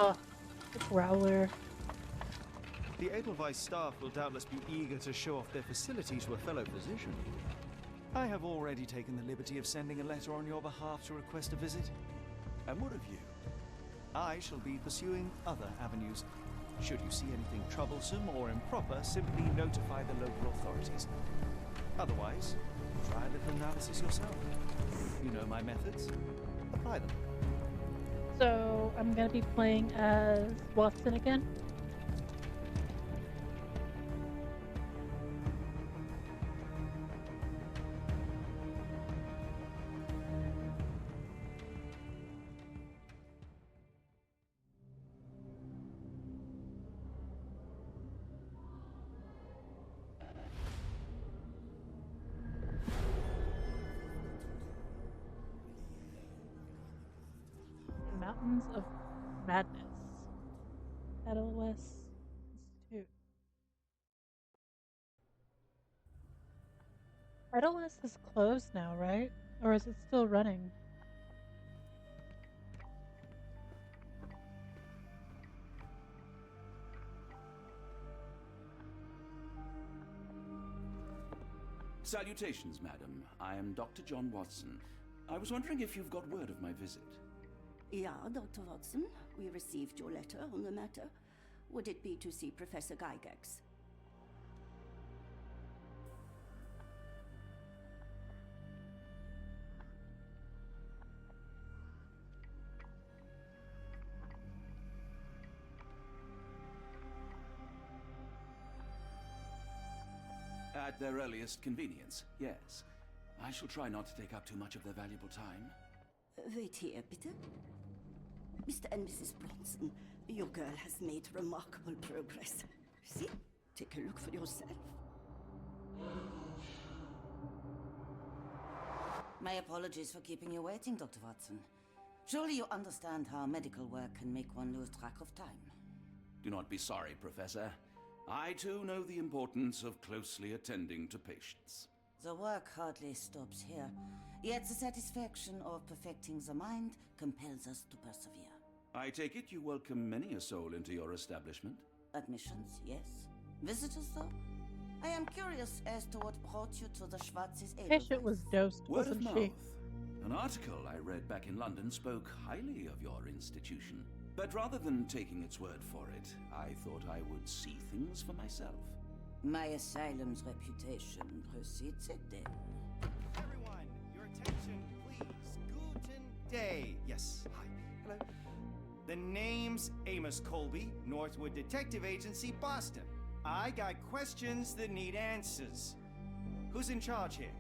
Oh, the growler. The Edelweiss staff will doubtless be eager to show off their facilities to a fellow physician. I have already taken the liberty of sending a letter on your behalf to request a visit. And what of you? I shall be pursuing other avenues. Should you see anything troublesome or improper, simply notify the local authorities. Otherwise, try a little analysis yourself. You know my methods. Apply them. So I'm gonna be playing as Watson again. Mountains of Madness. Edelweiss Institute. Edelweiss is closed now, right? Or is it still running? Salutations, madam. I am Dr. John Watson. I was wondering if you've got word of my visit. Yeah, Dr. Watson. We received your letter on the matter. Would it be to see Professor Gygax? At their earliest convenience, yes. I shall try not to take up too much of their valuable time. Wait here, bitte. Mr. and Mrs. Bronson, your girl has made remarkable progress. See? Take a look for yourself. My apologies for keeping you waiting, Dr. Watson. Surely you understand how medical work can make one lose track of time. Do not be sorry, Professor. I too know the importance of closely attending to patients. The work hardly stops here, yet the satisfaction of perfecting the mind compels us to persevere. I take it you welcome many a soul into your establishment? Admissions, yes. Visitors, though? I am curious as to what brought you to the Schwarzes Edelweiss. Patient was dosed, Word of wasn't mouth. she? An article I read back in London spoke highly of your institution. But rather than taking its word for it, I thought I would see things for myself. My asylum's reputation precedes it, then. Everyone, your attention, please. Guten Day. Yes, hi. Hello. The name's Amos Colby, Northwood Detective Agency, Boston. I got questions that need answers. Who's in charge here?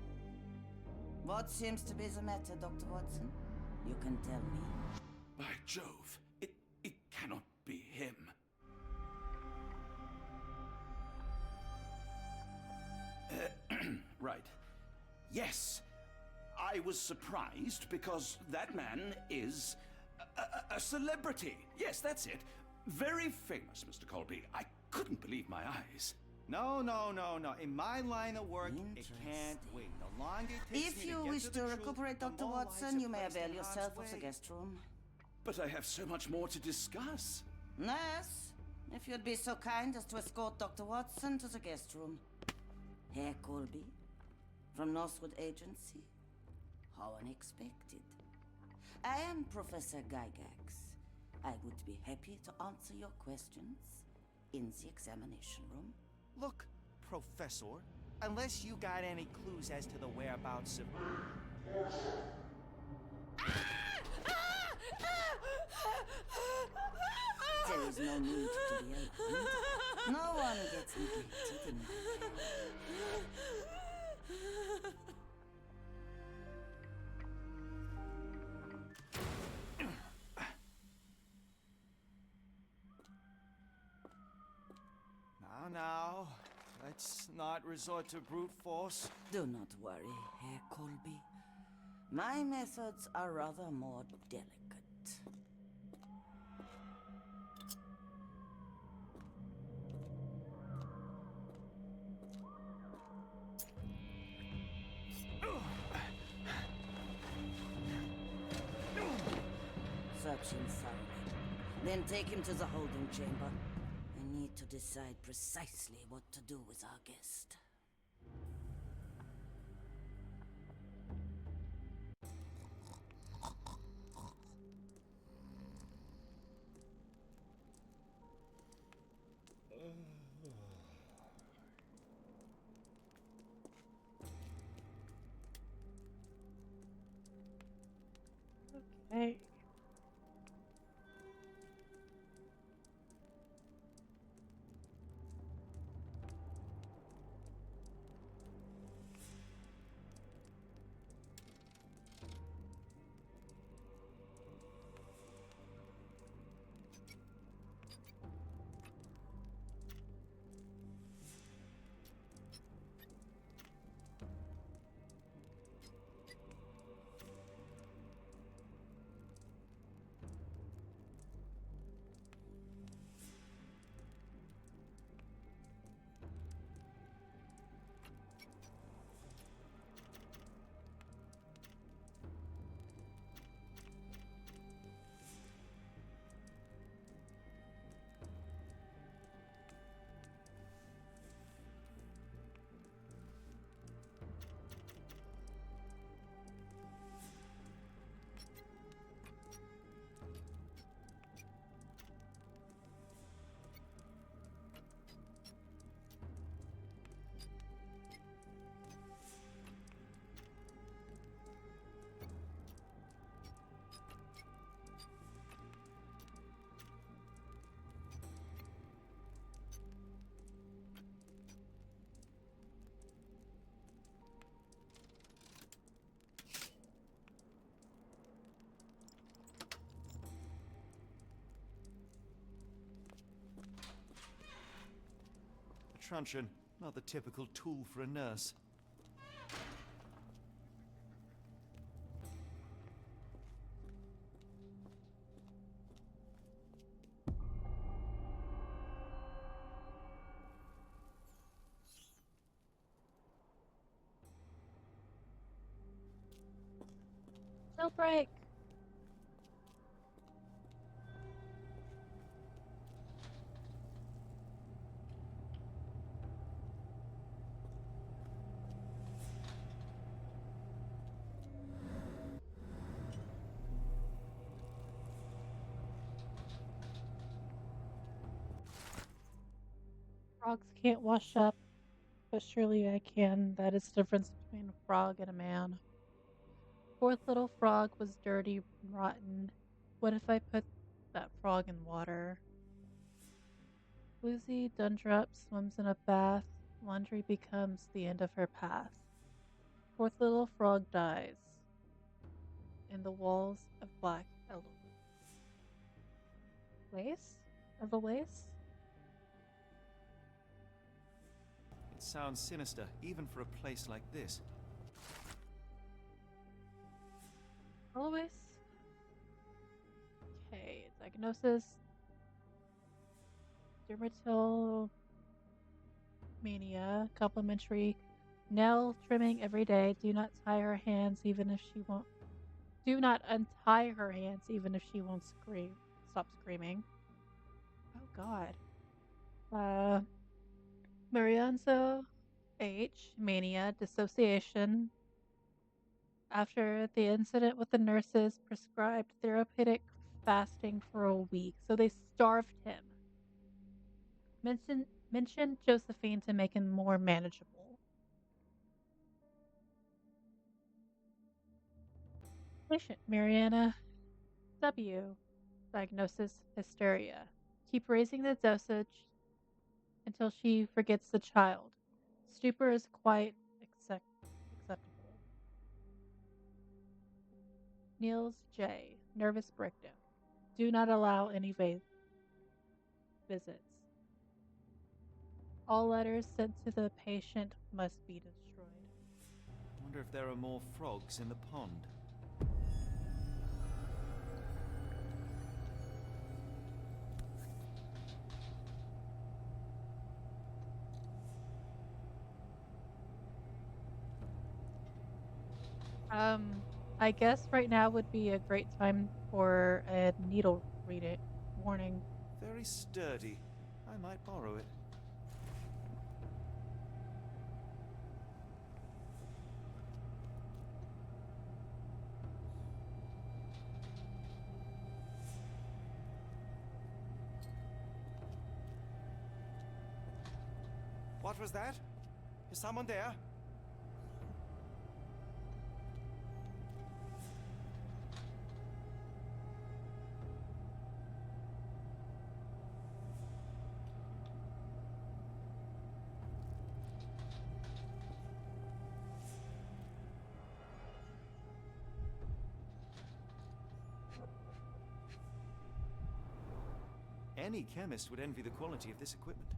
What seems to be the matter, Dr. Watson? You can tell me. By Jove, it cannot be him. Right. Yes. I was surprised because that man is a celebrity. Yes, that's it. Very famous, Mr. Colby. I couldn't believe my eyes. No. In my line of work, it can't wait. The longer it takes If me you to get wish to to the truth, recuperate, the Dr. more Watson, lives you are may placed avail in harm's yourself of the way. guest room. But I have so much more to discuss. Nurse, if you'd be so kind as to escort Dr. Watson to the guest room. Herr Colby, from Northwood Agency. How unexpected. I am Professor Gygax. I would be happy to answer your questions in the examination room. Look, Professor, unless you got any clues as to the whereabouts of... There is no need to be alarmed. No one gets neglected in my care. Now, let's not resort to brute force. Do not worry, Herr Colby. My methods are rather more delicate. Searching thoroughly. Then take him to the holding chamber. I need to decide precisely what to do with our guest. Okay. A truncheon, not the typical tool for a nurse. Jailbreak. Frogs can't wash up, but surely I can. That is the difference between a frog and a man. Fourth little frog was dirty and rotten. What if I put that frog in water? Bluesy Dundrup swims in a bath. Laundry becomes the end of her path. Fourth little frog dies in the walls of black lace? Lace? It sounds sinister, even for a place like this. Always. Okay, diagnosis. Dermatillomania, complimentary. Nail trimming every day. Do not tie her hands even if she won't. Do not untie her hands even if she won't scream. Stop screaming. Oh God. Marianzo H. Mania, dissociation. After the incident with the nurses, prescribed therapeutic fasting for a week. So they starved him. Mentioned Josephine to make him more manageable. Patient Mariana W. Diagnosis hysteria. Keep raising the dosage until she forgets the child. Stupor is quite acceptable. Niels J. Nervous breakdown. Do not allow any visits. All letters sent to the patient must be destroyed. I wonder if there are more frogs in the pond. I guess right now would be a great time for a needle reading Warning. Very sturdy. I might borrow it. What was that? Is someone there? Any chemist would envy the quality of this equipment.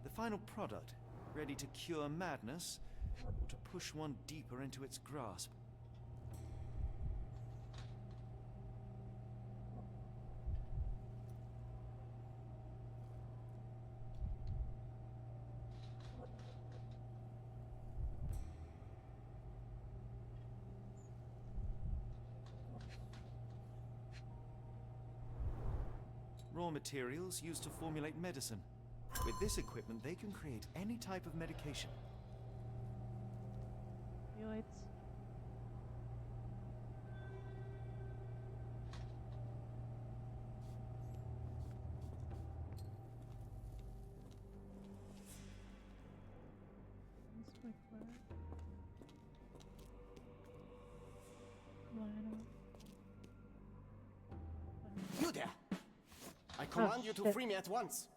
The final product, ready to cure madness, or to push one deeper into its grasp. Raw materials used to formulate medicine. With this equipment, they can create any type of medication. Opioids. You there! I command you to shit. free me at once.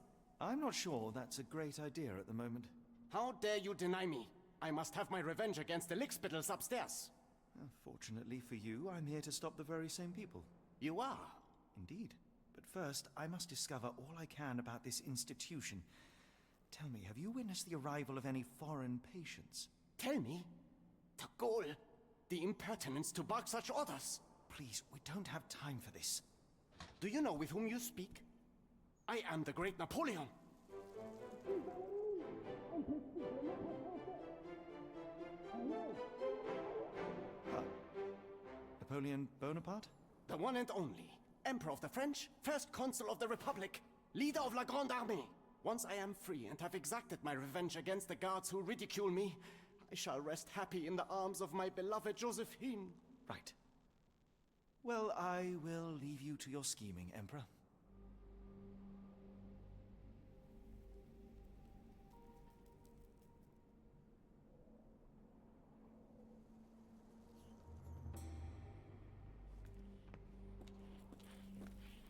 I'm not sure that's a great idea at the moment. How dare you deny me? I must have my revenge against the lickspittles upstairs. Fortunately for you, I'm here to stop the very same people. You are? Indeed. But first, I must discover all I can about this institution. Tell me, have you witnessed the arrival of any foreign patients? Tell me. The gall. The impertinence to bark such orders. Please, we don't have time for this. Do you know with whom you speak? I am the great Napoleon. Napoleon Bonaparte? The one and only. Emperor of the French, first consul of the Republic, leader of La Grande Armée. Once I am free and have exacted my revenge against the guards who ridicule me, I shall rest happy in the arms of my beloved Josephine. Right. Well, I will leave you to your scheming, Emperor.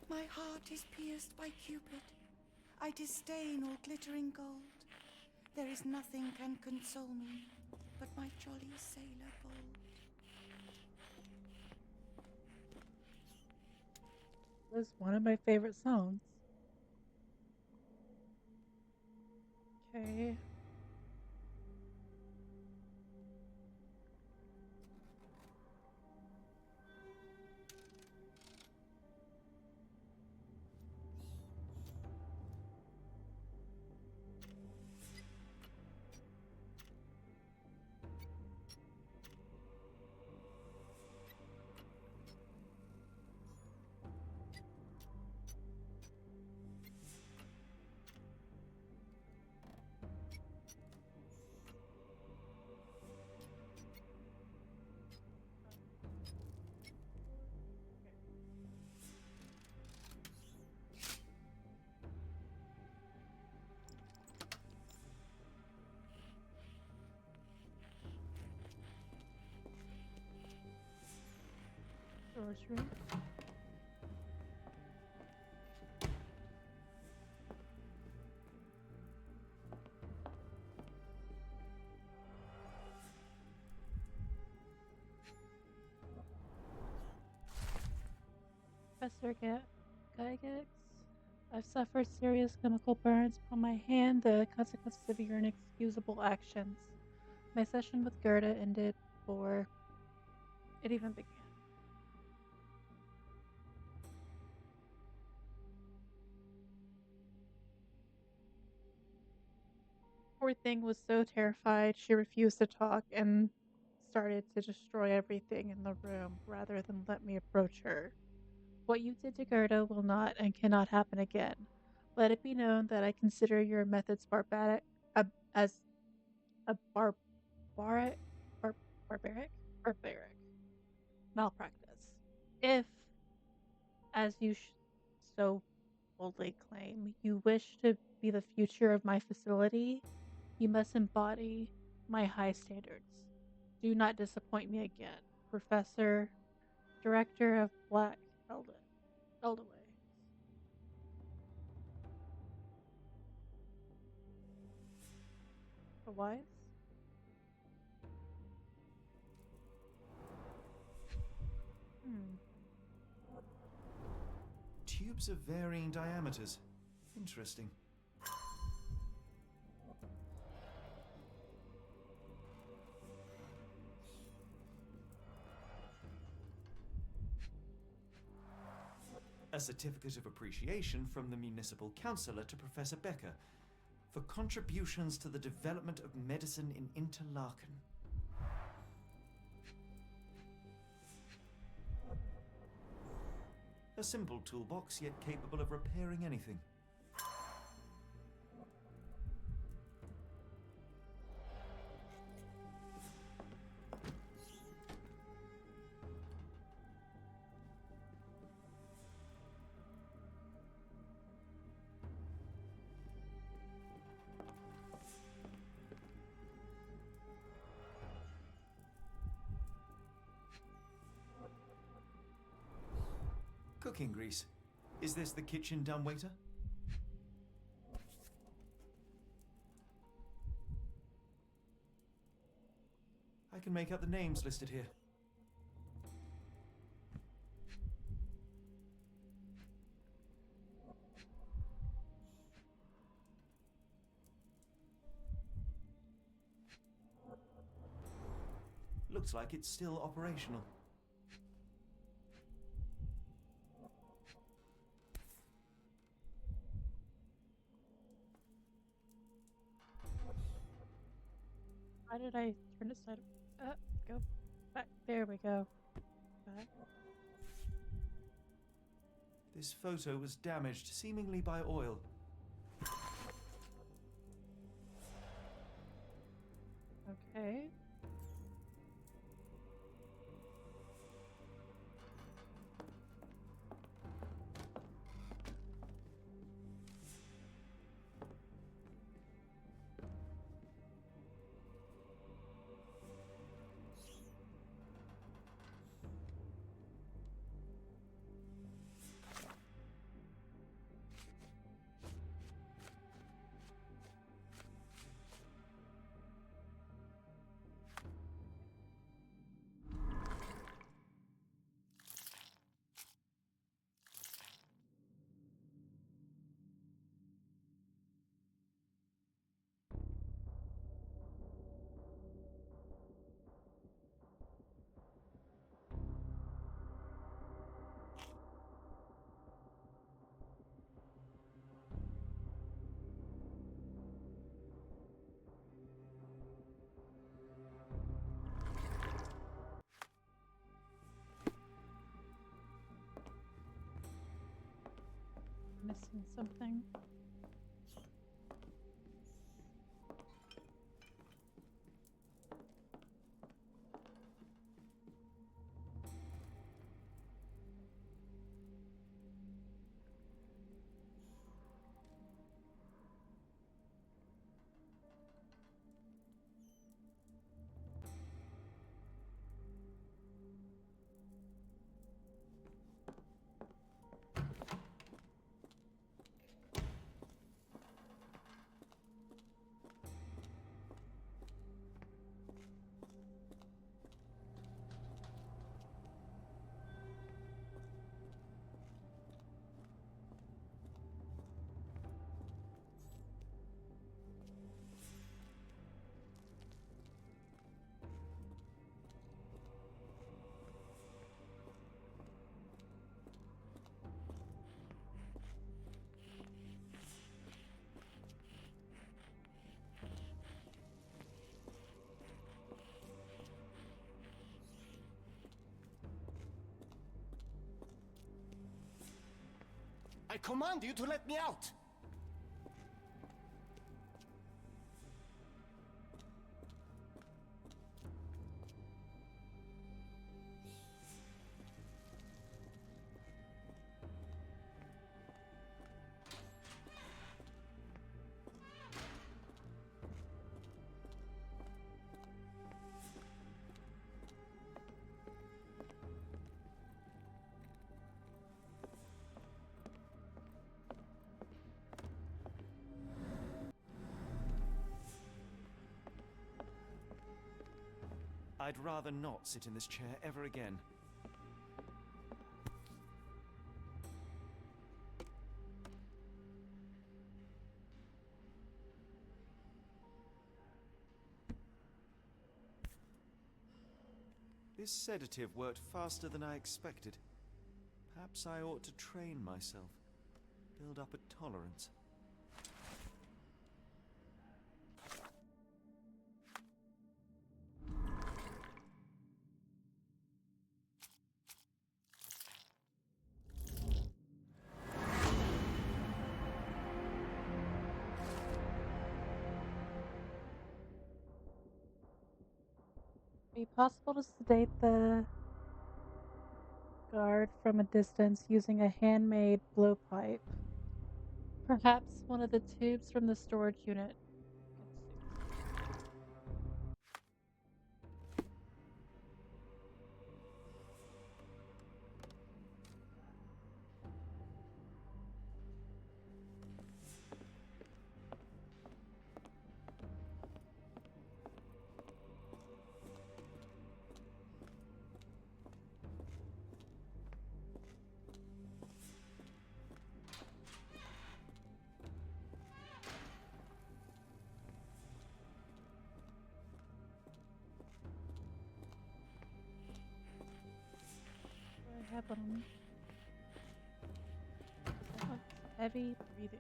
My heart is pierced by Cupid. I disdain all glittering gold. There is nothing can console me but my jolly sailor bold. Was one of my favorite songs. Okay. Sorcery. Professor Gygax, I've suffered serious chemical burns upon my hand, the consequences of your inexcusable actions. My session with Gerda ended before it even began. Poor thing was so terrified she refused to talk and started to destroy everything in the room rather than let me approach her. What you did to Gerda will not and cannot happen again. Let it be known that I consider your methods as a barbaric, bar, barbaric malpractice. If, as you so boldly claim, you wish to be the future of my facility, you must embody my high standards. Do not disappoint me again, Professor, Director of Black Eldaway. The wise? Hmm. Tubes of varying diameters. Interesting. A certificate of appreciation from the municipal councillor to Professor Becker for contributions to the development of medicine in Interlaken. A simple toolbox, yet capable of repairing anything. Cooking grease. Is this the kitchen dumbwaiter? I can make out the names listed here. Looks like it's still operational. How did I turn it side up? Go back. There we go. Back. This photo was damaged, seemingly by oil. Okay. Missing something. I command you to let me out! I'd rather not sit in this chair ever again. This sedative worked faster than I expected. Perhaps I ought to train myself, build up a tolerance. Be possible to sedate the guard from a distance using a handmade blowpipe. Perhaps one of the tubes from the storage unit. I have one on me. Oh, heavy breathing.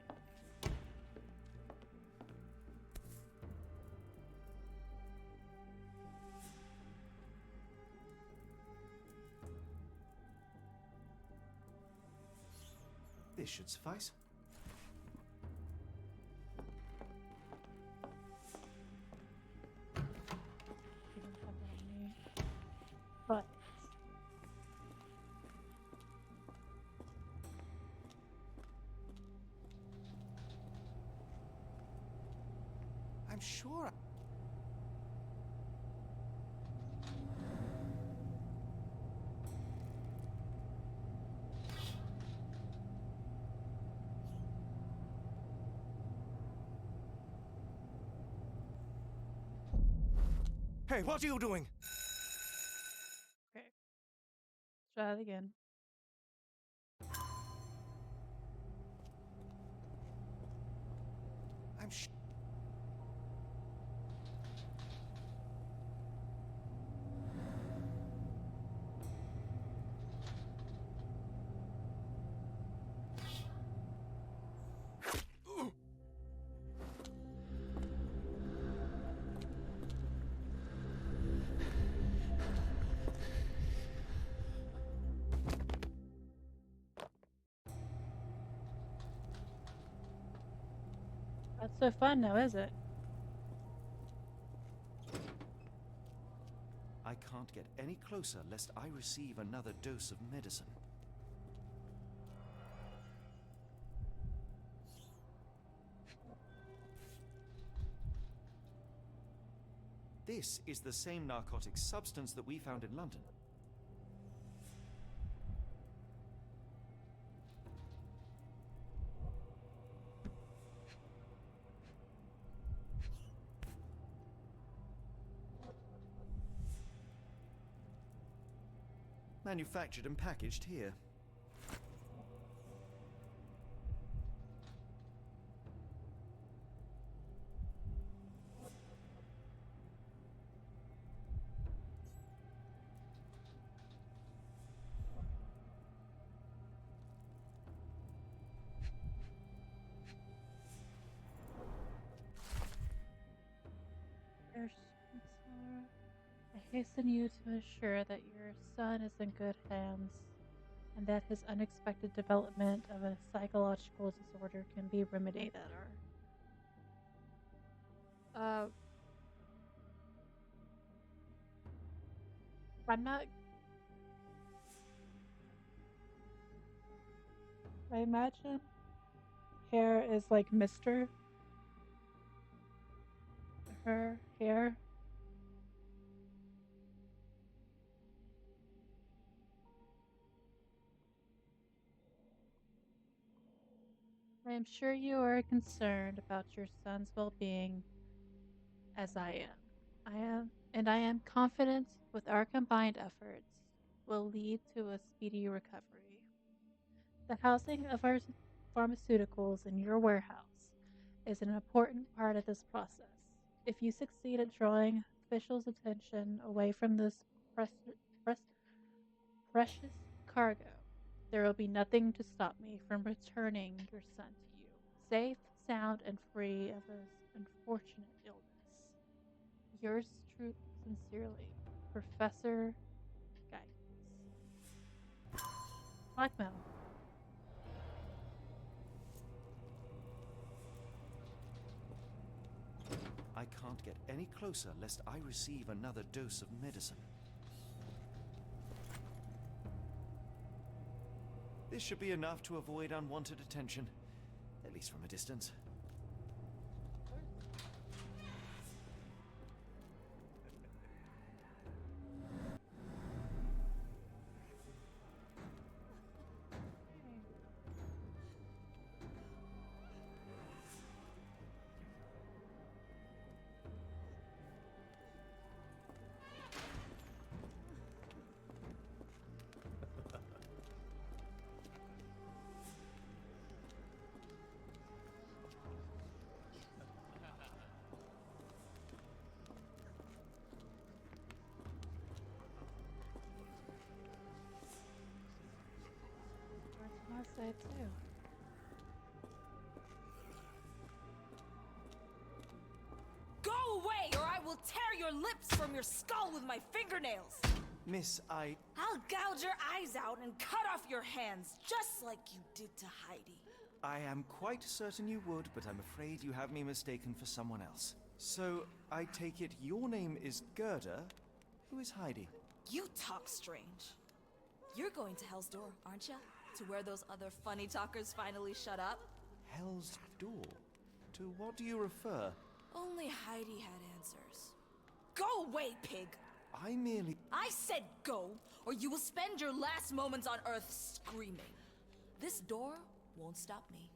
This should suffice. I don't have one on me. But I'm sure. Hey, what are you doing? okay. Try it again. I'm sure. Not so fun now, is it? I can't get any closer lest I receive another dose of medicine. This is the same narcotic substance that we found in London. Manufactured and packaged here. Dear Chancellor, I hasten you to assure that your son is in good hands and that his unexpected development of a psychological disorder can be remedied better. Uh, I'm not. I imagine hair is like Mister. Her hair. I am sure you are concerned about your son's well-being as I am confident with our combined efforts will lead to a speedy recovery. The housing of our pharmaceuticals in your warehouse is an important part of this process. If you succeed at drawing officials' attention away from this pres- pres- precious cargo, there will be nothing to stop me from returning your son to you, safe, sound, and free of his unfortunate illness. Yours sincerely, Professor Guidance. Blackmail. I can't get any closer lest I receive another dose of medicine. This should be enough to avoid unwanted attention, at least from a distance. I say too. Go away, or I will tear your lips from your skull with my fingernails! Miss, I'll gouge your eyes out and cut off your hands, just like you did to Heidi. I am quite certain you would, but I'm afraid you have me mistaken for someone else. So, I take it your name is Gerda? Who is Heidi? You talk strange. You're going to Hell's Door, aren't you? To where those other funny talkers finally shut up? Hell's Door? To what do you refer? Only Heidi had answers. Go away, pig! I said go, or you will spend your last moments on Earth screaming. This door won't stop me.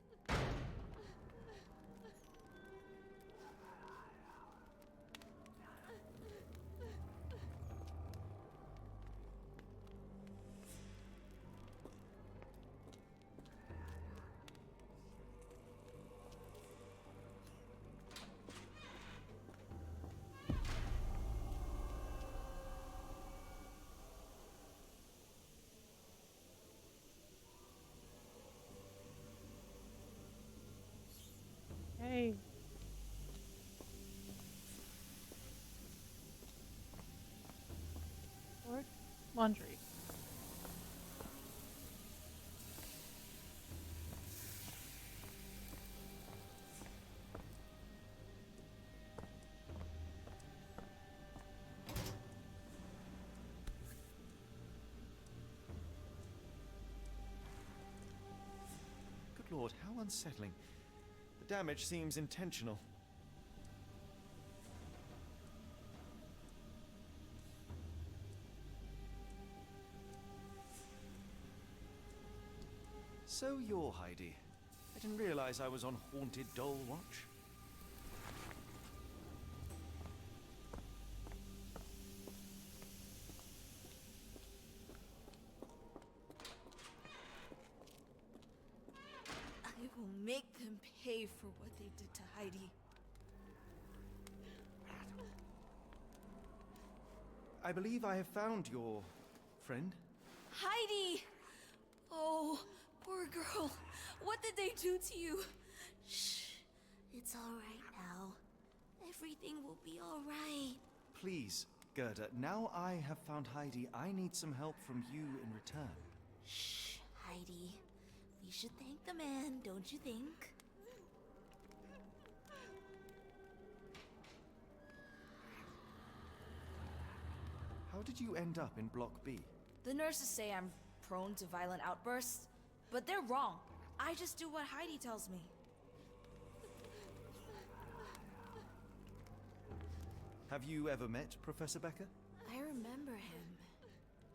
Hey. Or laundry. Good lord, how unsettling. The damage seems intentional. So you're Heidi. I didn't realize I was on Haunted Doll Watch. I will make them pay for what they did to Heidi. I believe I have found your friend. Heidi! Oh, poor girl. What did they do to you? Shh. It's all right now. Everything will be all right. Please, Gerda, now I have found Heidi, I need some help from you in return. Shh. Heidi. We should thank the man, don't you think? How did you end up in Block B? The nurses say I'm prone to violent outbursts, but they're wrong. I just do what Heidi tells me. Have you ever met Professor Becker? I remember him.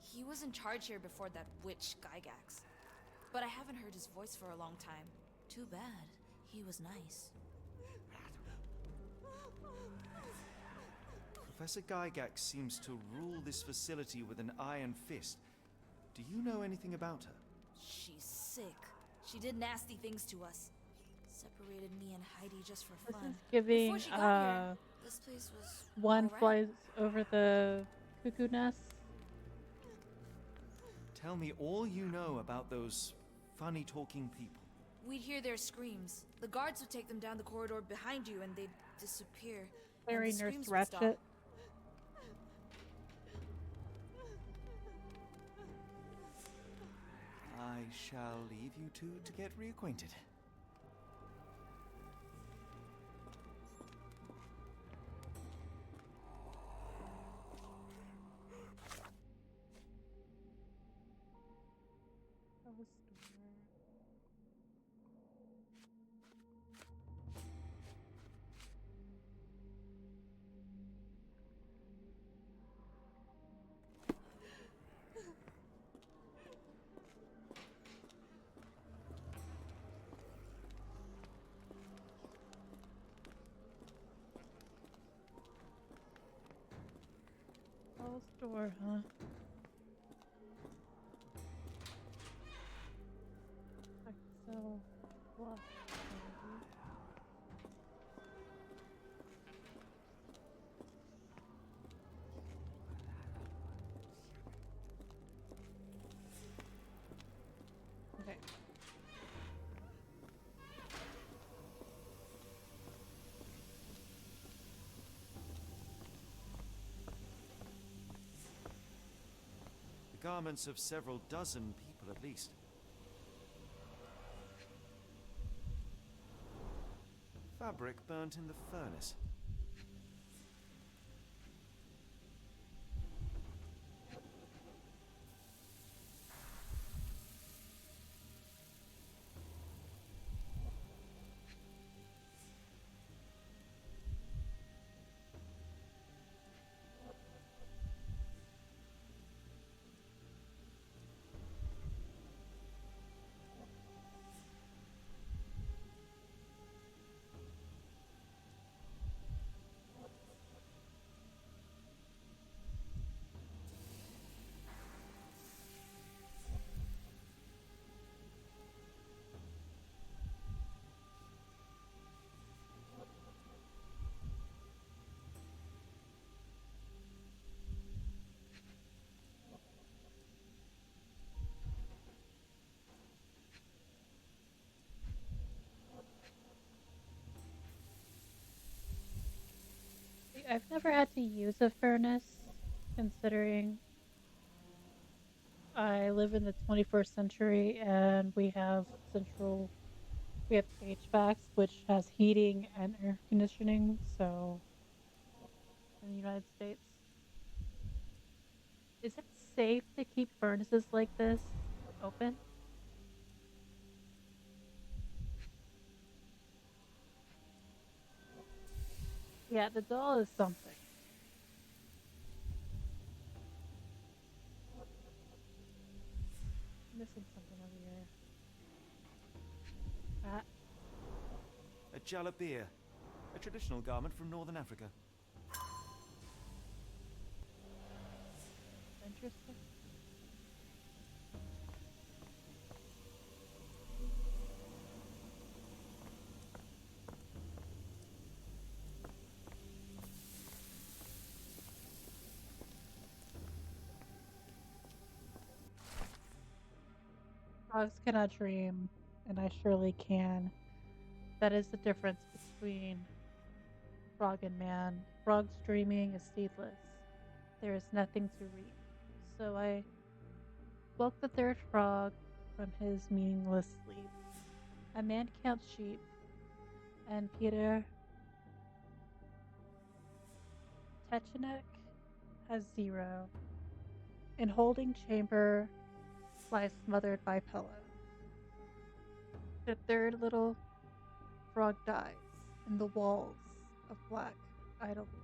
He was in charge here before that witch Gygax. But I haven't heard his voice for a long time. Too bad. He was nice. Professor Gygax seems to rule this facility with an iron fist. Do you know anything about her? She's sick. She did nasty things to us. Separated me and Heidi just for This fun. is giving Before she got here, this place was one alright. flies over the cuckoo nest. Tell me all you know about those funny talking people. We'd hear their screams. The guards would take them down the corridor behind you and they'd disappear. Very and the Nurse screams would stop. Ratchet. I shall leave you two to get reacquainted. Store, huh? So, what? Okay. The garments of several dozen people at least. Fabric burnt in the furnace. I've never had to use a furnace, considering I live in the 21st century and we have HVACs, which has heating and air conditioning, so in the United States. Is it safe to keep furnaces like this open? Yeah, the doll is something. Missing something over here. Ah, A jalabia, a traditional garment from northern Africa. interesting. Frogs cannot dream, and I surely can. That is the difference between frog and man. Frog's dreaming is seedless. There is nothing to reap. So I woke the third frog, from his meaningless sleep. A man counts sheep, and Peter Techenek has 0. In holding chamber lies smothered by pillow. The third little frog dies in the walls of black idle blinds.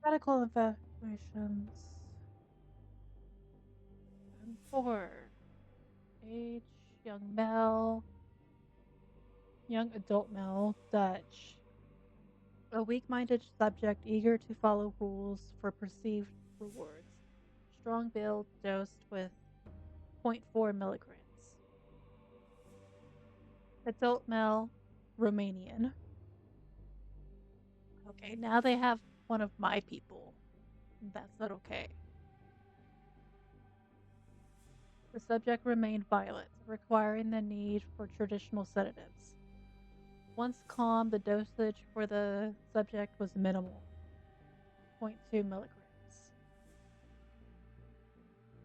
Medical evaluations. 4. Age, young male, young adult male, Dutch. A weak-minded subject eager to follow rules for perceived rewards. Strong build dosed with 0.4 milligrams. Adult male, Romanian. Okay, now they have one of my people. That's not okay. The subject remained violent, requiring the need for traditional sedatives. Once calm, the dosage for the subject was minimal, 0.2 milligrams.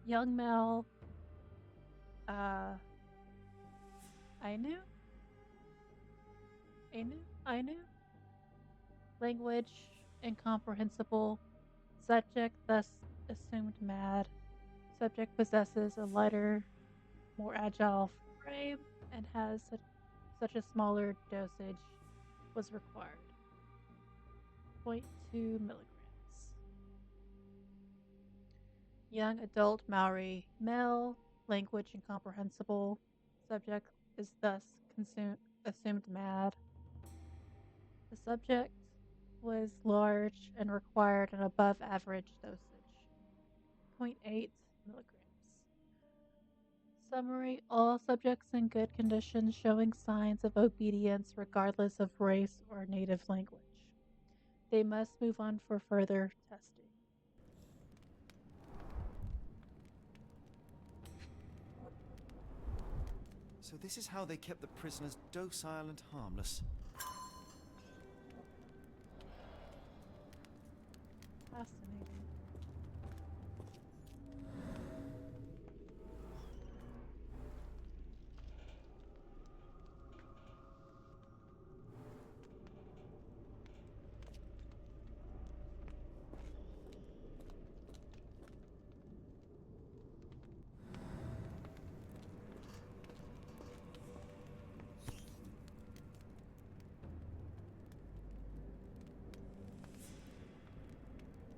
Young male, Ainu? Ainu? Language incomprehensible. Subject thus assumed mad. Subject possesses a lighter, more agile frame and has such a smaller dosage was required. 0.2 milligrams. Young adult Maori male, language incomprehensible. Subject is thus assumed mad. The subject was large and required an above average dosage. 0.8 milligrams. Summary: all subjects in good condition showing signs of obedience regardless of race or native language. They must move on for further testing. So this is how they kept the prisoners docile and harmless. Fascinating.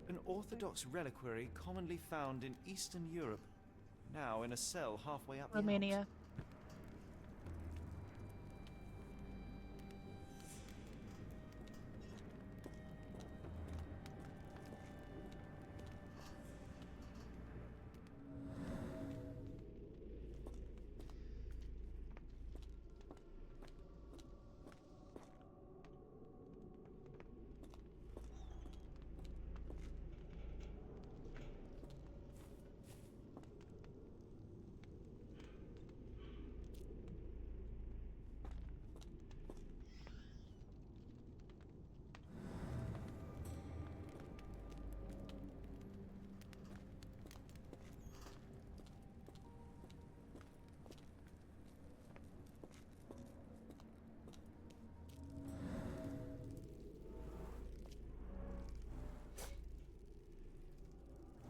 An orthodox reliquary commonly found in Eastern Europe, now in a cell halfway up the Alps. Romania.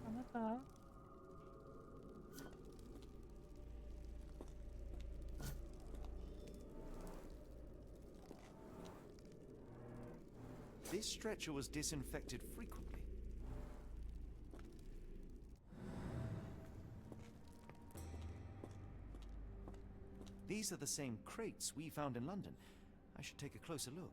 From above. This stretcher was disinfected frequently. these are the same crates we found in London, I should take a closer look.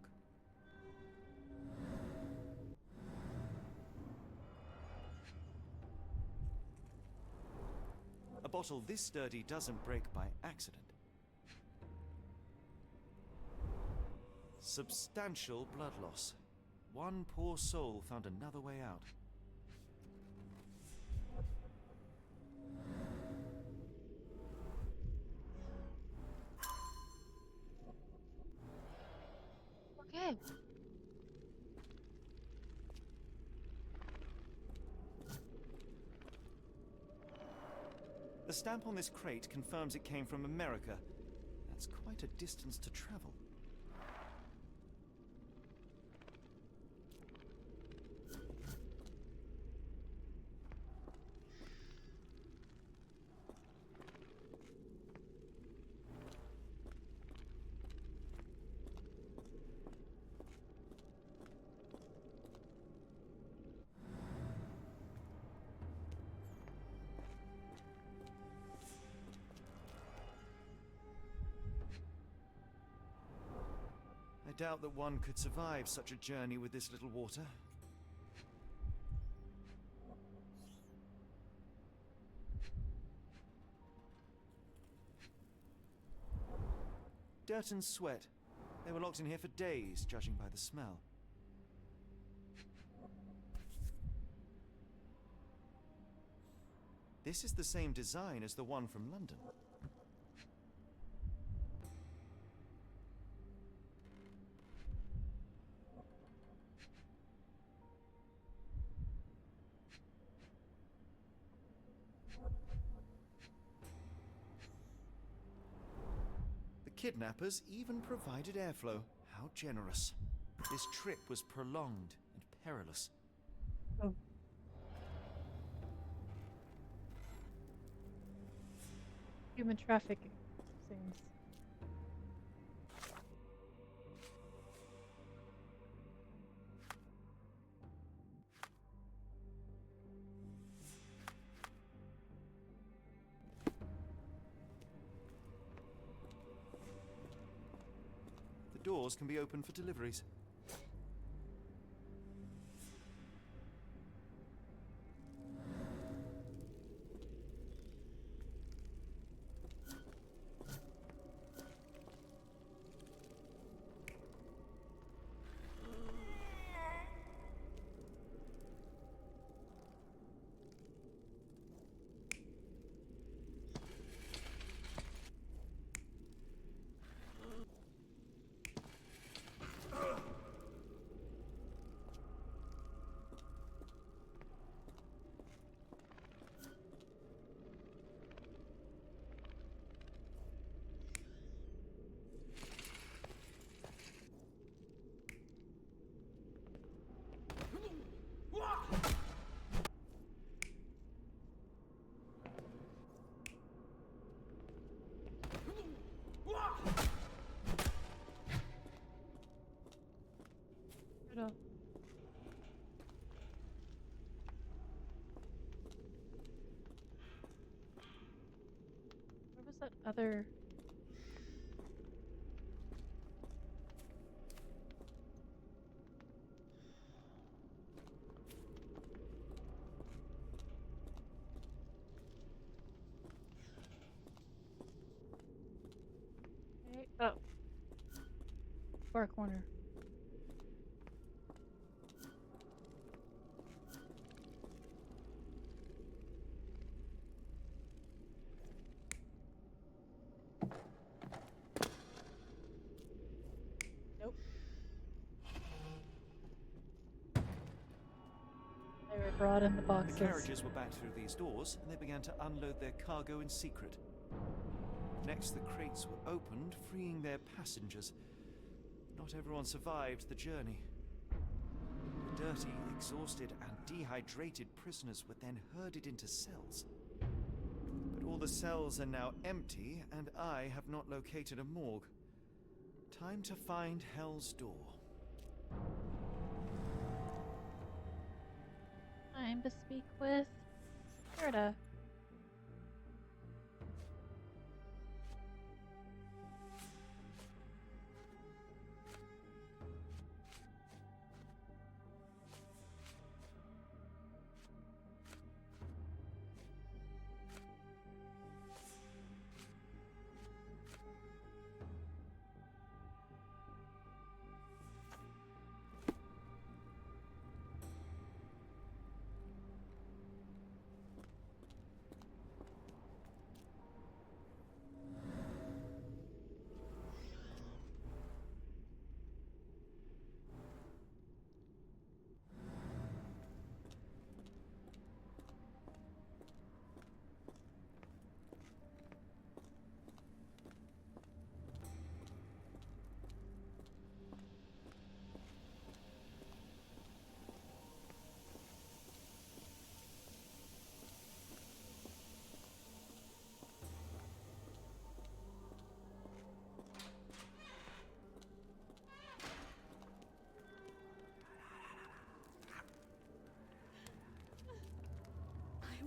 A bottle this sturdy doesn't break by accident. Substantial blood loss. One poor soul found another way out. Okay. The stamp on this crate confirms it came from America. That's quite a distance to travel. I doubt that one could survive such a journey with this little water. Dirt and sweat. They were locked in here for days, judging by the smell. This is the same design as the one from London. The kidnappers even provided airflow. How generous. This trip was prolonged and perilous. Oh. Human trafficking seems. The doors can be opened for deliveries. Good old- Where was that other? Okay. Oh, far corner. Nope. They were brought in the The boxes. carriages were backed through these doors, and they began to unload their cargo in secret. Next, the crates were opened, freeing their passengers. Not everyone survived the journey. The dirty, exhausted, and dehydrated prisoners were then herded into cells. But all the cells are now empty, and I have not located a morgue. Time to find Hell's Door. Time to speak with Gerda.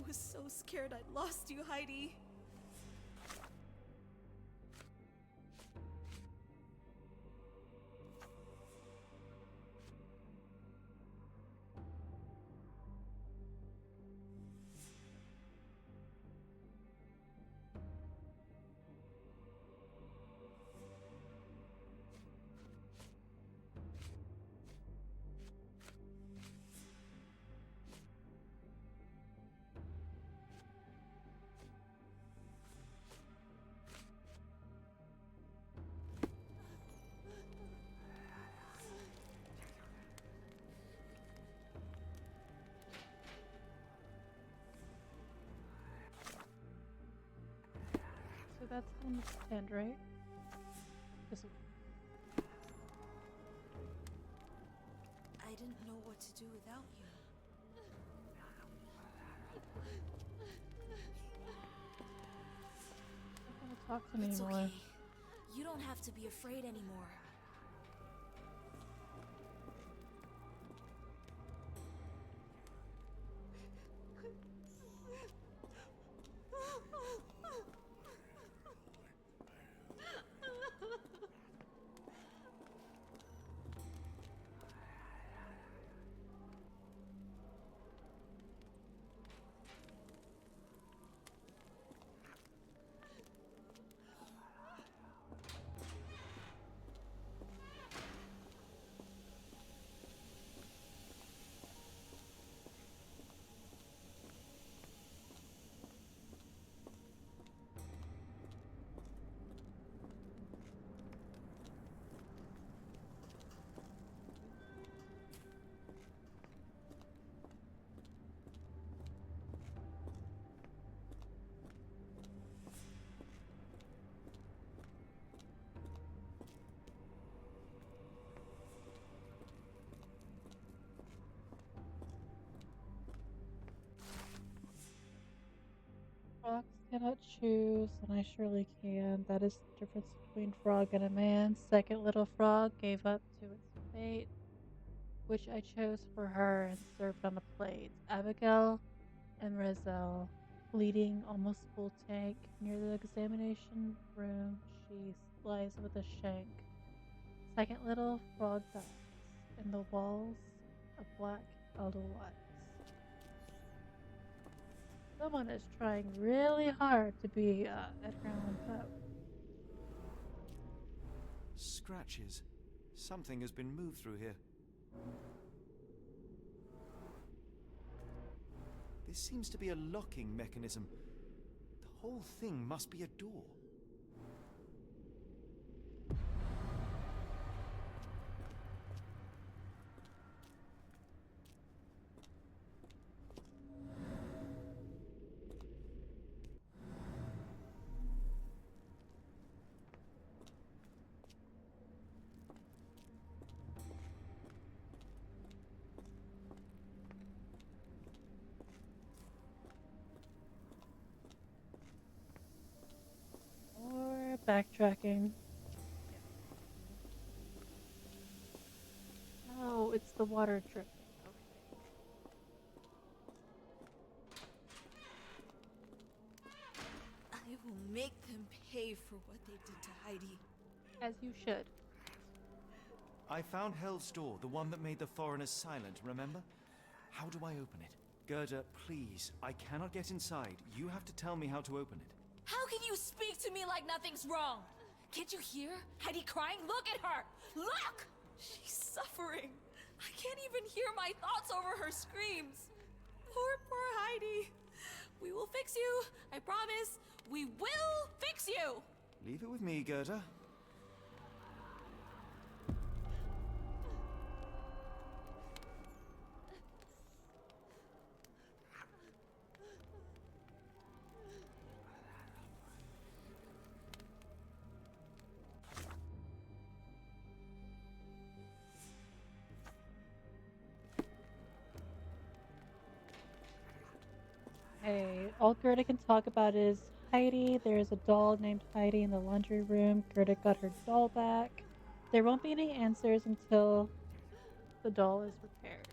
was so scared I'd lost you, Heidi. So that's on the stand, right? This is I didn't know what to do without you. not gonna talk to me It's anymore. okay. You don't have to be afraid anymore. Frogs cannot choose, and I surely can. That is the difference between frog and a man. Second little frog gave up to its fate, which I chose for her and served on a plate. Abigail and Rizal, bleeding almost full tank, near the examination room, she lies with a shank. Second little frog dies, and the walls of black Edelweiss. Someone is trying really hard to be Edgar Allan Poe. Scratches. Something has been moved through here. This seems to be a locking mechanism. The whole thing must be a door. Or backtracking. Oh, it's the water dripping. I will make them pay for what they did to Heidi. As you should. I found Hell's door, the one that made the foreigners silent, remember? How do I open it? Gerda, please. I cannot get inside. You have to tell me how to open it. How can you speak to me like nothing's wrong? Can't you hear Heidi crying? Look at her! Look! She's suffering. I can't even hear my thoughts over her screams. Poor Heidi. We will fix you. I promise. We will fix you. Leave it with me, Gerda. Hey, all Gerda can talk about is Heidi. There's a doll named Heidi in the laundry room. Gerda got her doll back. There won't be any answers until the doll is repaired.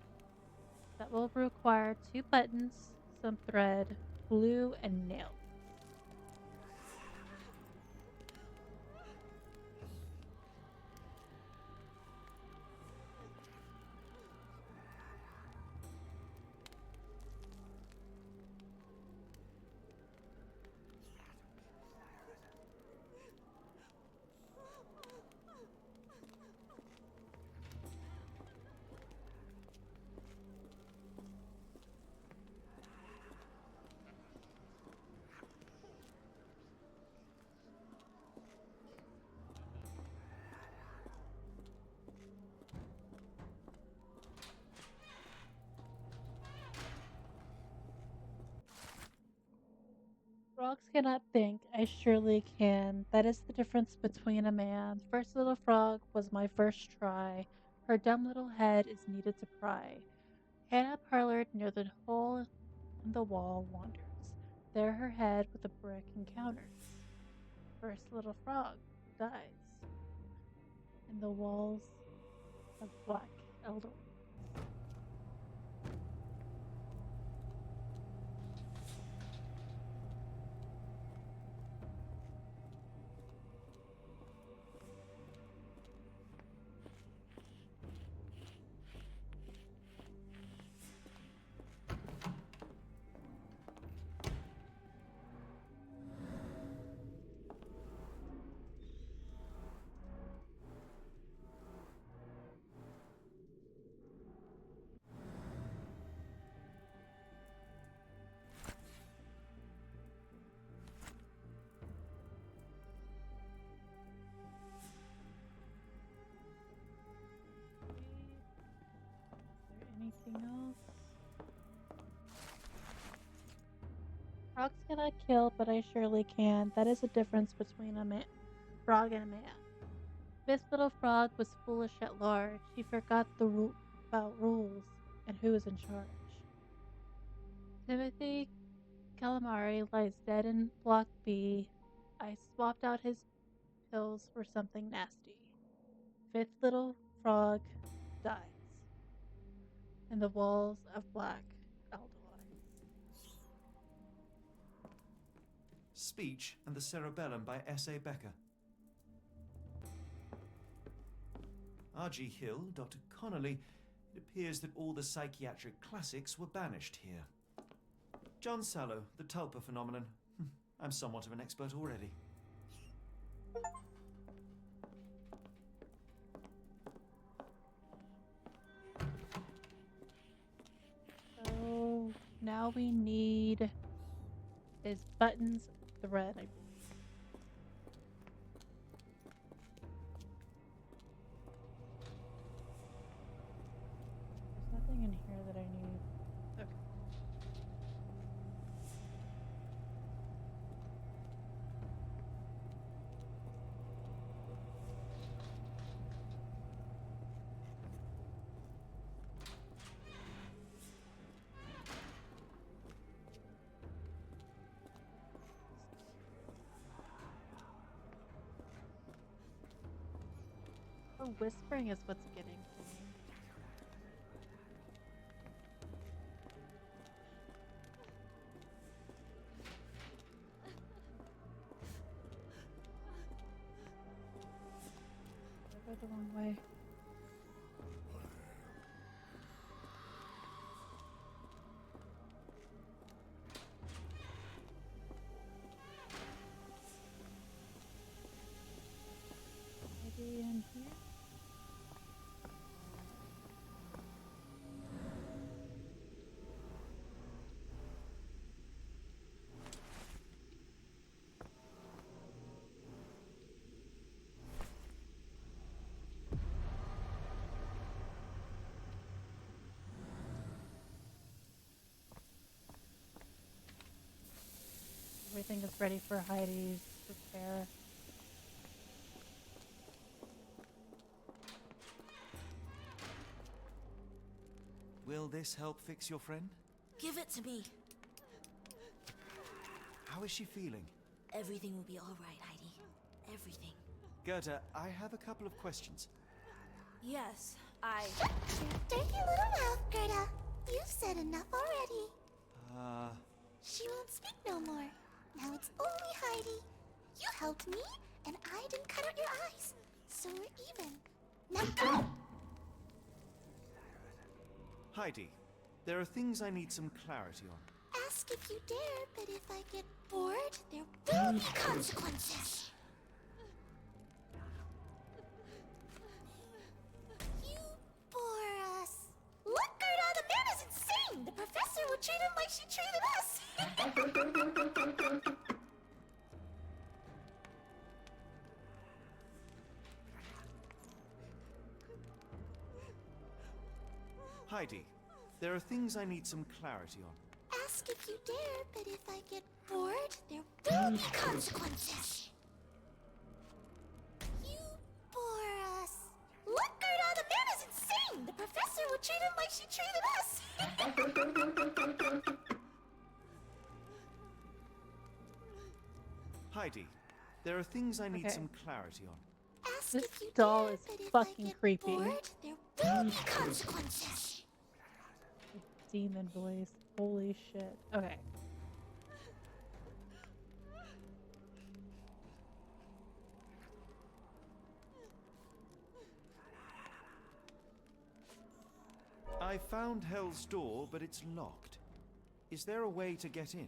That will require 2 buttons, some thread, glue, and nails. Frogs cannot think, I surely can. That is the difference between a man. First little frog was my first try. Her dumb little head is needed to pry. Hannah parlored near the hole in the wall wanders. There her head with a brick encounters. First little frog dies in the walls of black elder. Is there anything else? Frogs cannot kill, but I surely can. That is the difference between a frog and a man. This little frog was foolish at large. He forgot about rules and who is in charge. Timothy Calamari lies dead in Block B. I swapped out his pills for something nasty. Fifth little frog dies in the walls of Black Eldorado. Speech and the Cerebellum by S.A. Becker. R.G. Hill, Dr. Connolly, it appears that all the psychiatric classics were banished here. John Sallow, the Tulpa phenomenon. I'm somewhat of an expert already. So now we need is buttons thread, I believe. There's nothing in here that I need. Okay. The whispering is what's getting to me. Did I go the wrong way? Maybe in here? Everything is ready for Heidi's repair. Will this help fix your friend? Give it to me. How is she feeling? Everything will be all right, Heidi. Everything. Gerda, I have a couple of questions. Yes, Dirty little mouth, Gerda. You've said enough already. speak no more. Now it's only Heidi. You helped me, and I didn't cut out your eyes. So we're even. Now go! Heidi, there are things I need some clarity on. Ask if you dare, but if I get bored, there will be consequences. You bore us. Look, Gerda, the man is insane! The professor would treat him like she treated us! Heidi, there are things I need some clarity on. Ask if you dare, but if I get bored, there will be consequences. You bore us. Look, Gerda, the man is insane! The professor would treat him like she treated us! Heidi, there are things I need Okay. some clarity on. Ask This if you doll dare, is but if fucking I get creepy. bored, there will be consequences. Demon voice. Holy shit. Okay. I found Hell's Door, but it's locked. Is there a way to get in?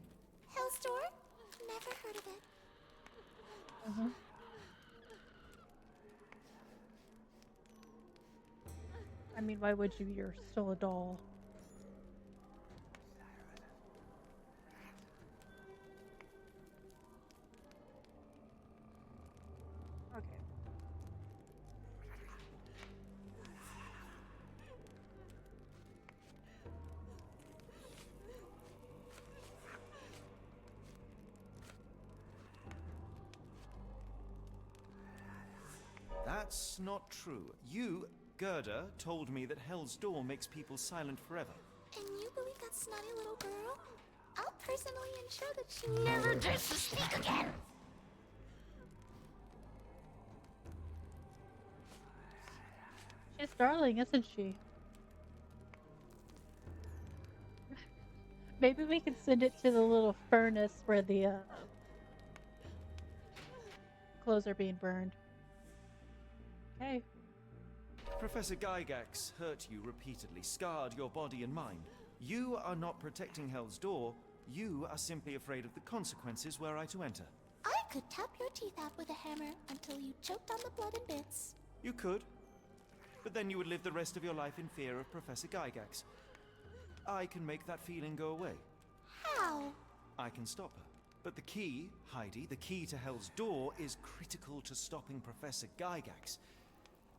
Hell's Door? Never heard of it. I mean, why would you? You're still a doll. Okay. That's not true. You, Gerda, told me that Hell's Door makes people silent forever. And you believe that snotty little girl? I'll personally ensure that she never dares to speak again! She's darling, isn't she? Maybe we can send it to the little furnace where the clothes are being burned. Okay. Professor Gygax hurt you repeatedly, scarred your body and mind. You are not protecting Hell's Door. You are simply afraid of the consequences were I to enter. I could tap your teeth out with a hammer until you choked on the blood and bits. You could. But then you would live the rest of your life in fear of Professor Gygax. I can make that feeling go away. How? I can stop her. But the key, Heidi, the key to Hell's Door is critical to stopping Professor Gygax.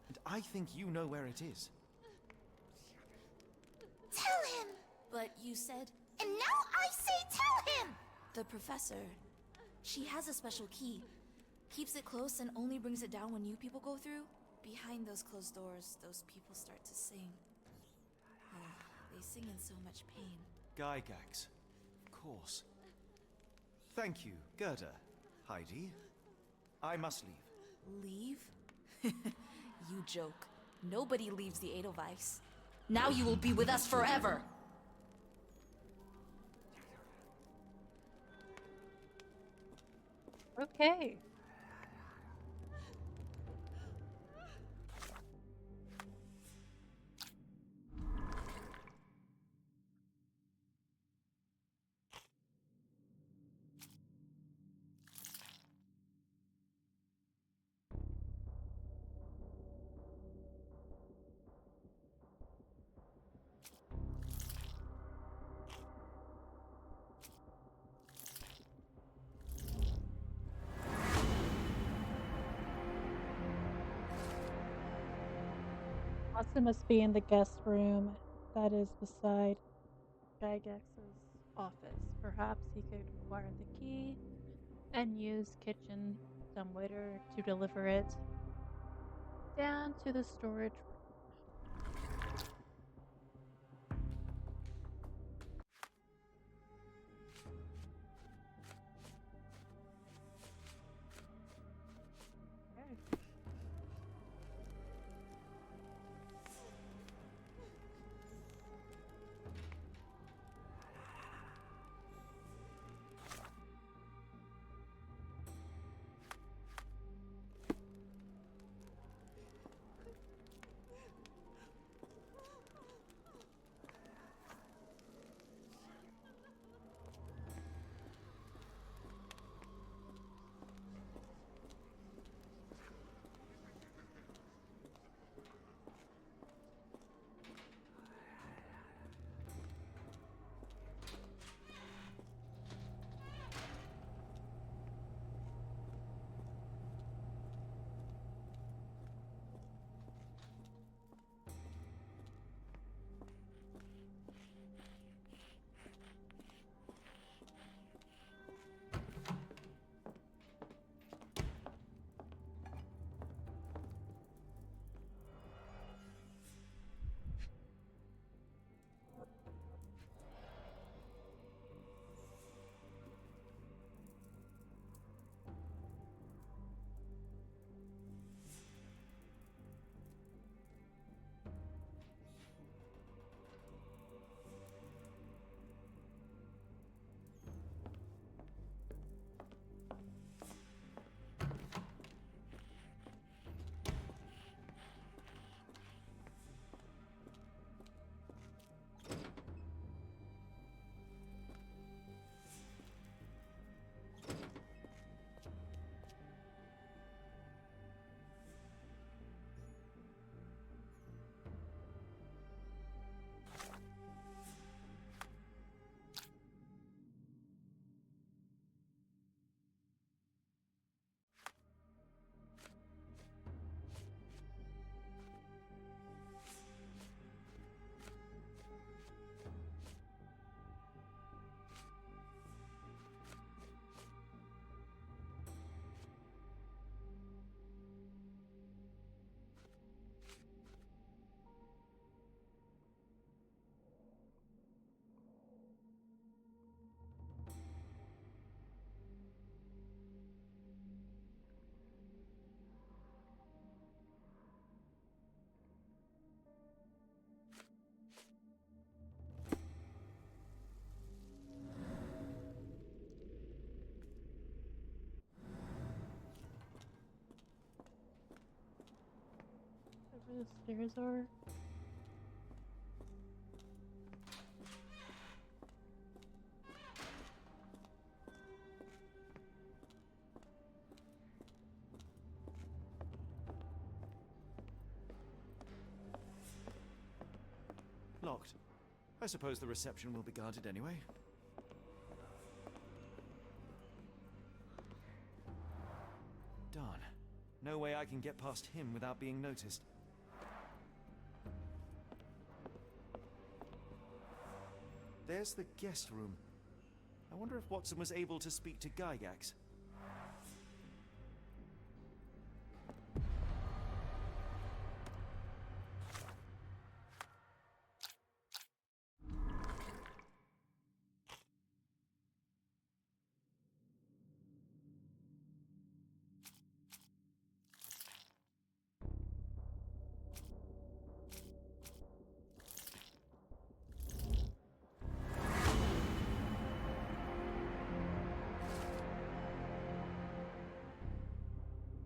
And I think you know where it is. Tell him! But you said And now I say tell him! the professor. She has a special key. Keeps it close and only brings it down when new people go through. Behind those closed doors, those people start to sing. They sing in so much pain. Gygax. Of course. Thank you, Gerda. Heidi. I must leave. Leave? You joke. Nobody leaves the Edelweiss. Now you will be with us forever! Okay. Watson must be in the guest room that is beside Gygax's office. Perhaps he could acquire the key and use kitchen dumbwaiter to deliver it down to the storage room. Okay. the stairs are. Locked. I suppose the reception will be guarded anyway. Darn. No way I can get past him without being noticed. There's the guest room. I wonder if Watson was able to speak to Gygax.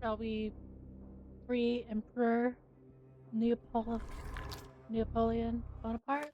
Shall we free Emperor Napoleon Bonaparte?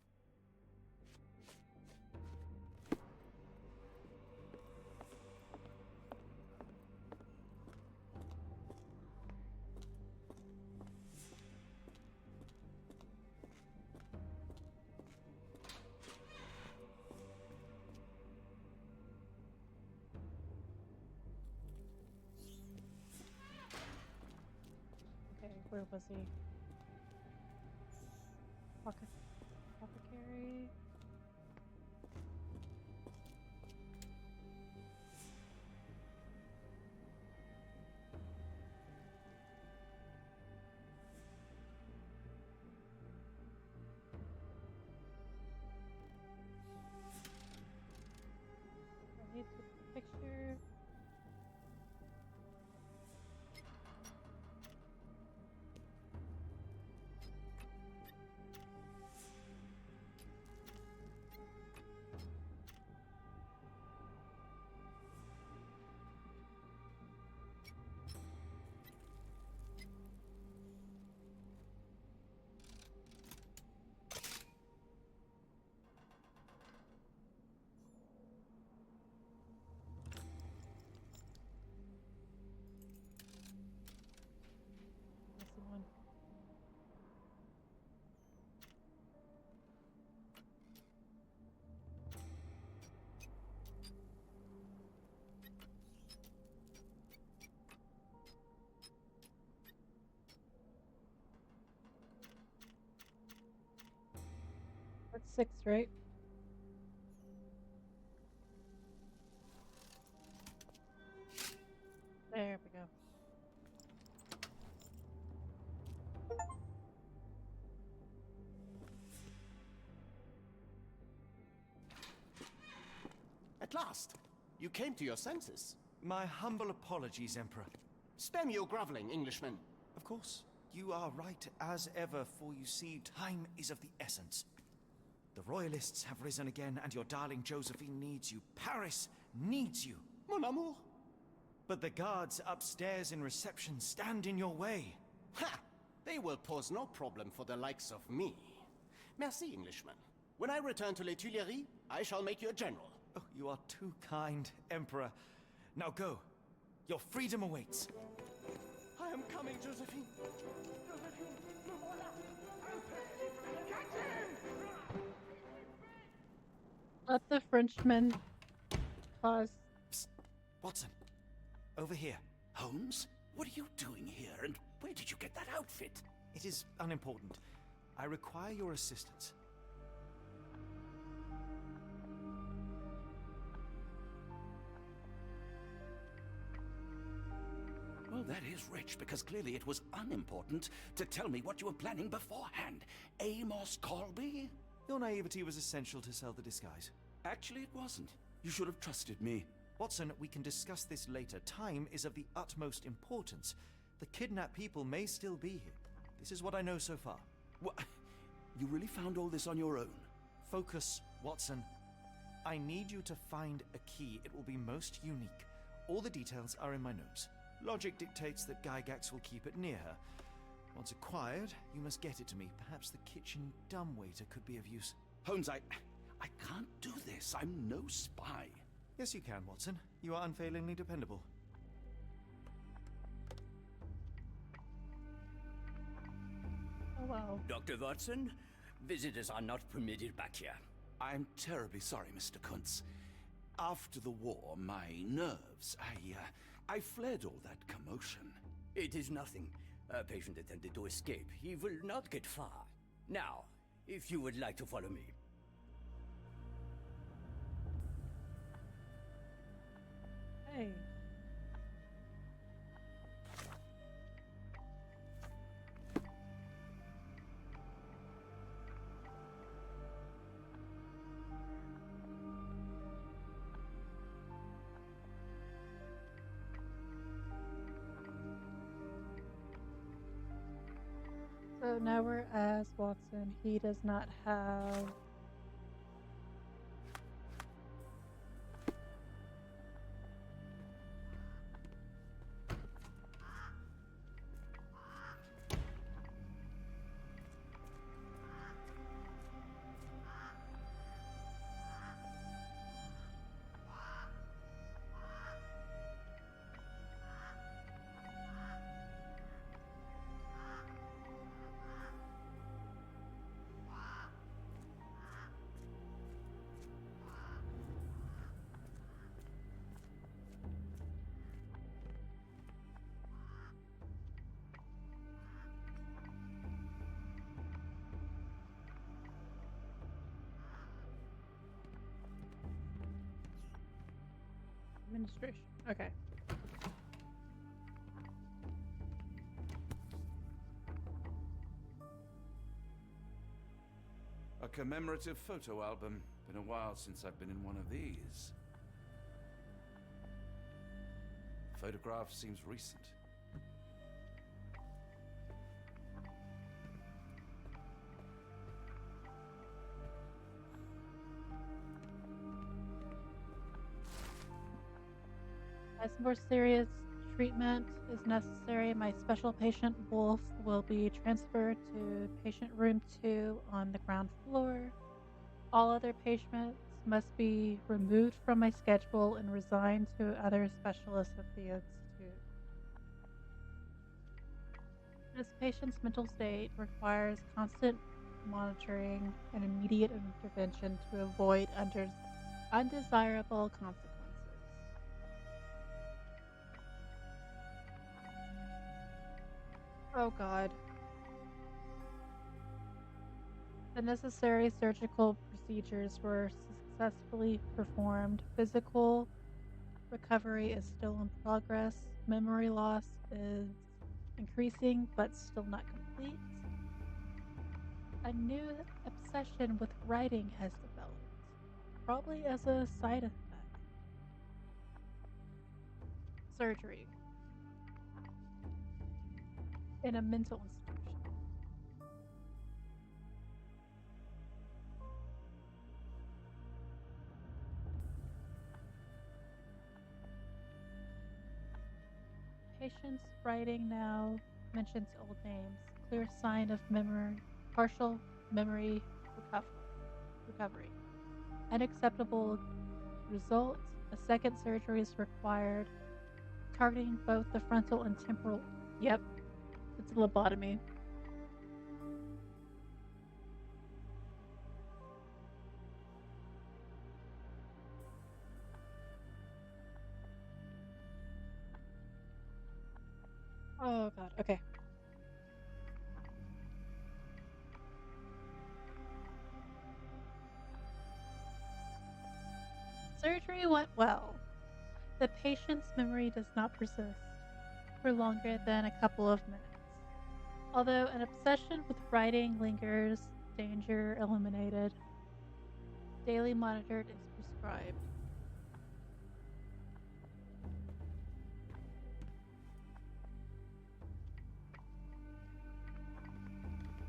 Okay, where was he? Apothecary. I need to take a picture. Missing one. That's 6, right? There we go. At last, you came to your senses. My humble apologies, Emperor. Spare me your groveling, Englishman. Of course, you are right as ever, for you see, time is of the essence. The royalists have risen again, and your darling Josephine needs you. Paris needs you. Mon amour. But the guards upstairs in reception stand in your way. Ha! They will pose no problem for the likes of me. Merci, Englishman. When I return to Les Tuileries, I shall make you a general. Oh, you are too kind, Emperor. Now go. Your freedom awaits. I am coming, Josephine. Josephine, me voilà. Catch him! Let the Frenchman pause. Psst. Watson, over here. Holmes, what are you doing here, and where did you get that outfit? It is unimportant. I require your assistance. Well, that is rich, because clearly it was unimportant to tell me what you were planning beforehand. Amos Colby? Your naivety was essential to sell the disguise. Actually, it wasn't. You should have trusted me. Watson, we can discuss this later. Time is of the utmost importance. The kidnapped people may still be here. This is what I know so far. What? You really found all this on your own? Focus, Watson. I need you to find a key. It will be most unique. All the details are in my notes. Logic dictates that Gygax will keep it near her. Once acquired, you must get it to me. Perhaps the kitchen dumbwaiter could be of use. Holmes, I can't do this. I'm no spy. Yes, you can, Watson. You are unfailingly dependable. Oh, wow. Dr. Watson, visitors are not permitted back here. I'm terribly sorry, Mr. Kuntz. After the war, my nerves, I fled all that commotion. It is nothing. A patient attempted to escape. He will not get far. Now, if you would like to follow me. Hey. So now we're as Watson. He does not have. Administration. Okay. A commemorative photo album. Been a while since I've been in one of these. Photograph seems recent. As more serious treatment is necessary, my special patient Wolf will be transferred to patient room 2 on the ground floor. All other patients must be removed from my schedule and resigned to other specialists at the institute. This patient's mental state requires constant monitoring and immediate intervention to avoid undesirable consequences. Oh God. The necessary surgical procedures were successfully performed. Physical recovery is still in progress. Memory loss is increasing but still not complete. A new obsession with writing has developed, probably as a side effect. Surgery in a mental institution. Patient's writing now mentions old names. Clear sign of partial memory recovery. Unacceptable result. A second surgery is required, targeting both the frontal and temporal. Yep, it's a lobotomy. Oh God. Okay. Surgery went well. The patient's memory does not persist for longer than a couple of minutes. Although an obsession with writing lingers, danger eliminated. Daily monitored is prescribed.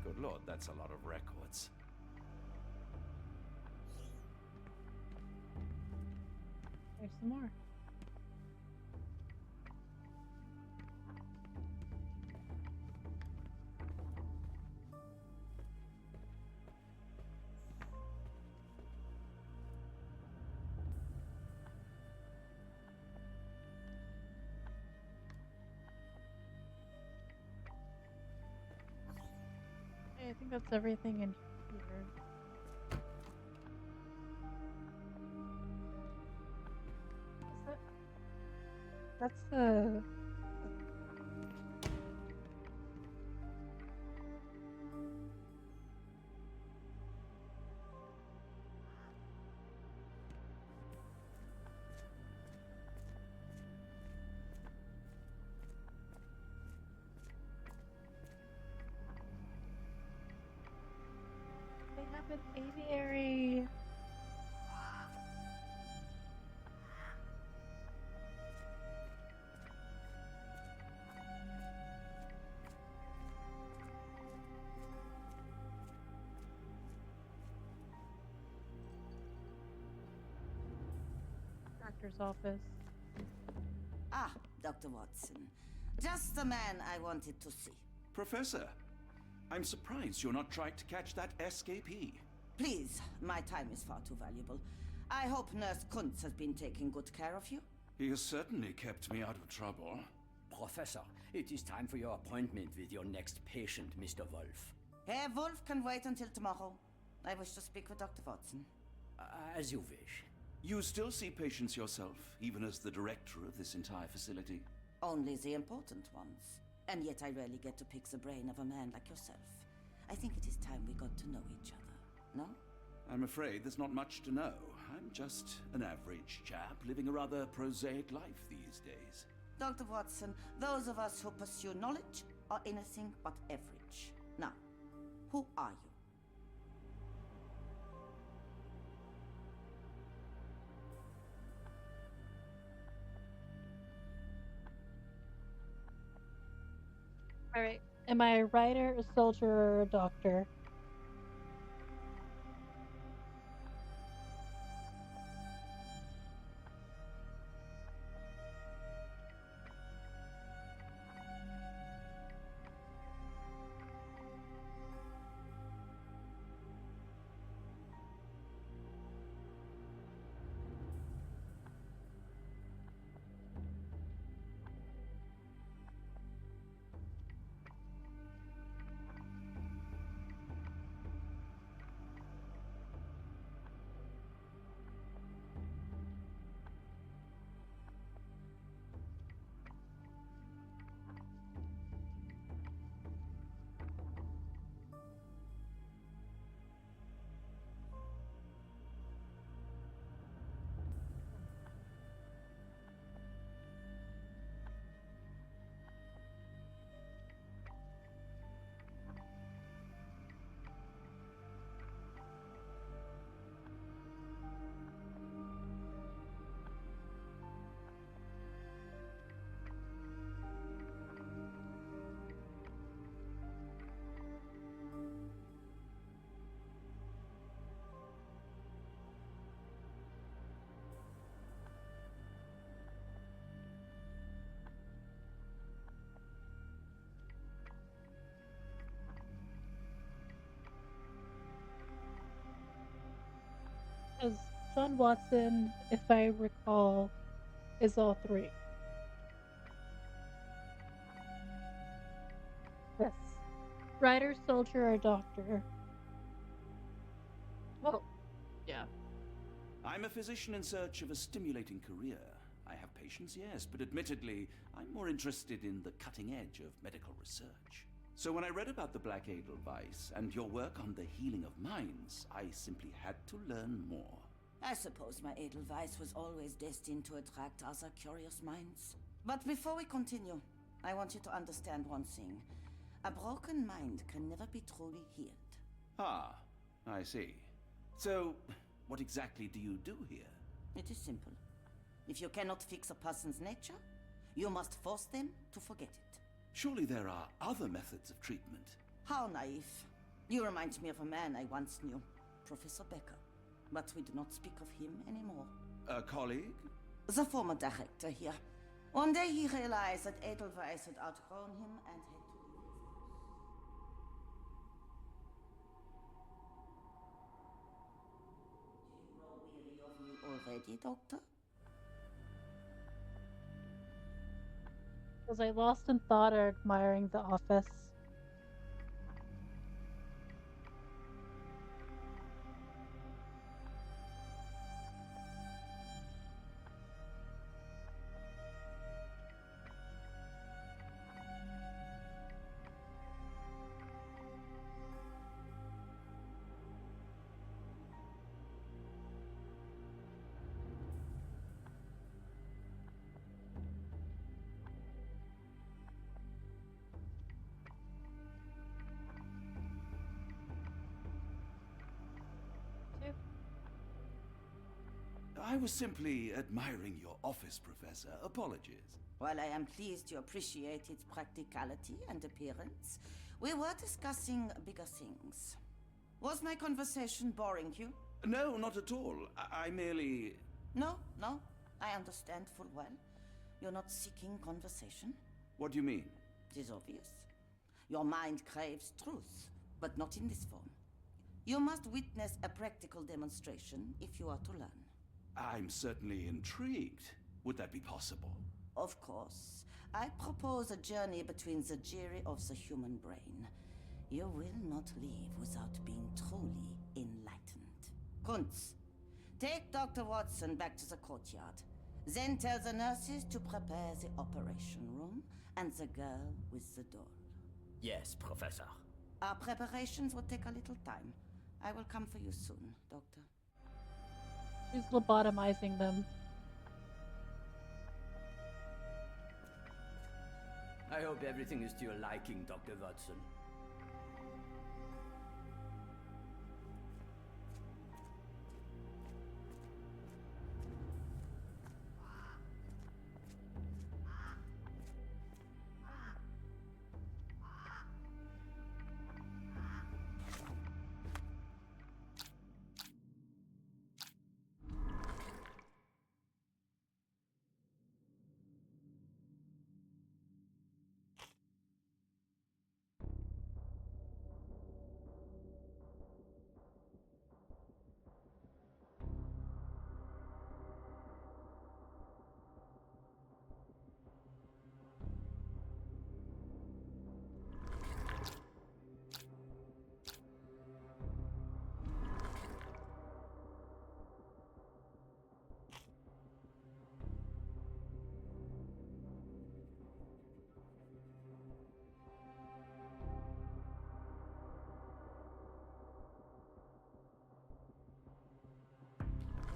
Good Lord, that's a lot of records. There's some more. that's everything in here. Is that, that's the they have an aviary. Doctor's office. Ah, Dr. Watson. Just the man I wanted to see. Professor, I'm surprised you're not trying to catch that escapee. Please, my time is far too valuable. I hope Nurse Kuntz has been taking good care of you. He has certainly kept me out of trouble. Professor, it is time for your appointment with your next patient, Mr. Wolf. Herr Wolf can wait until tomorrow. I wish to speak with Dr. Watson. As you wish. You still see patients yourself, even as the director of this entire facility? Only the important ones. And yet I rarely get to pick the brain of a man like yourself. I think it is time we got to know each other, no? I'm afraid there's not much to know. I'm just an average chap living a rather prosaic life these days. Dr. Watson, those of us who pursue knowledge are anything but average. Now, who are you? All right. Am I a writer, a soldier, or a doctor? Because John Watson, if I recall, is all three. Yes. Writer, soldier, or doctor? Well, yeah. I'm a physician in search of a stimulating career. I have patients, yes, but admittedly, I'm more interested in the cutting edge of medical research. So when I read about the Black Edelweiss and your work on the healing of minds, I simply had to learn more. I suppose my Edelweiss was always destined to attract other curious minds. But before we continue, I want you to understand one thing. A broken mind can never be truly healed. Ah, I see. So, what exactly do you do here? It is simple. If you cannot fix a person's nature, you must force them to forget it. Surely there are other methods of treatment. How naive. You remind me of a man I once knew, Professor Becker. But we do not speak of him anymore. A colleague? The former director here. One day he realized that Edelweiss had outgrown him and had to leave his house. Do you grow weary of me already, Doctor? Was I lost in thought or admiring the office? I was simply admiring your office, Professor. Apologies. While I am pleased you appreciate its practicality and appearance, we were discussing bigger things. Was my conversation boring you? No, not at all. I merely... No, I understand full well. You're not seeking conversation. What do you mean? It is obvious. Your mind craves truth, but not in this form. You must witness a practical demonstration if you are to learn. I'm certainly intrigued. Would that be possible? Of course. I propose a journey between the jury of the human brain. You will not leave without being truly enlightened. Kuntz, take Dr. Watson back to the courtyard. Then tell the nurses to prepare the operation room and the girl with the doll. Yes, Professor. Our preparations will take a little time. I will come for you soon, Doctor. She's lobotomizing them. I hope everything is to your liking, Dr. Watson.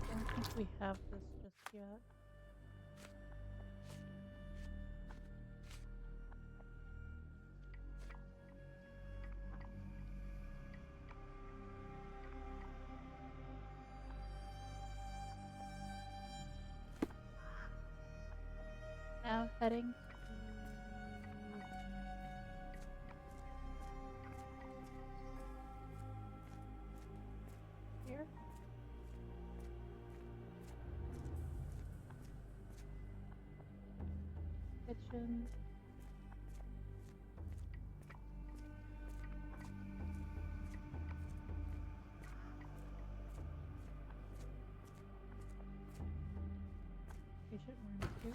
I don't think we have this just yet. Now heading to here. Kitchen. Patient room 2.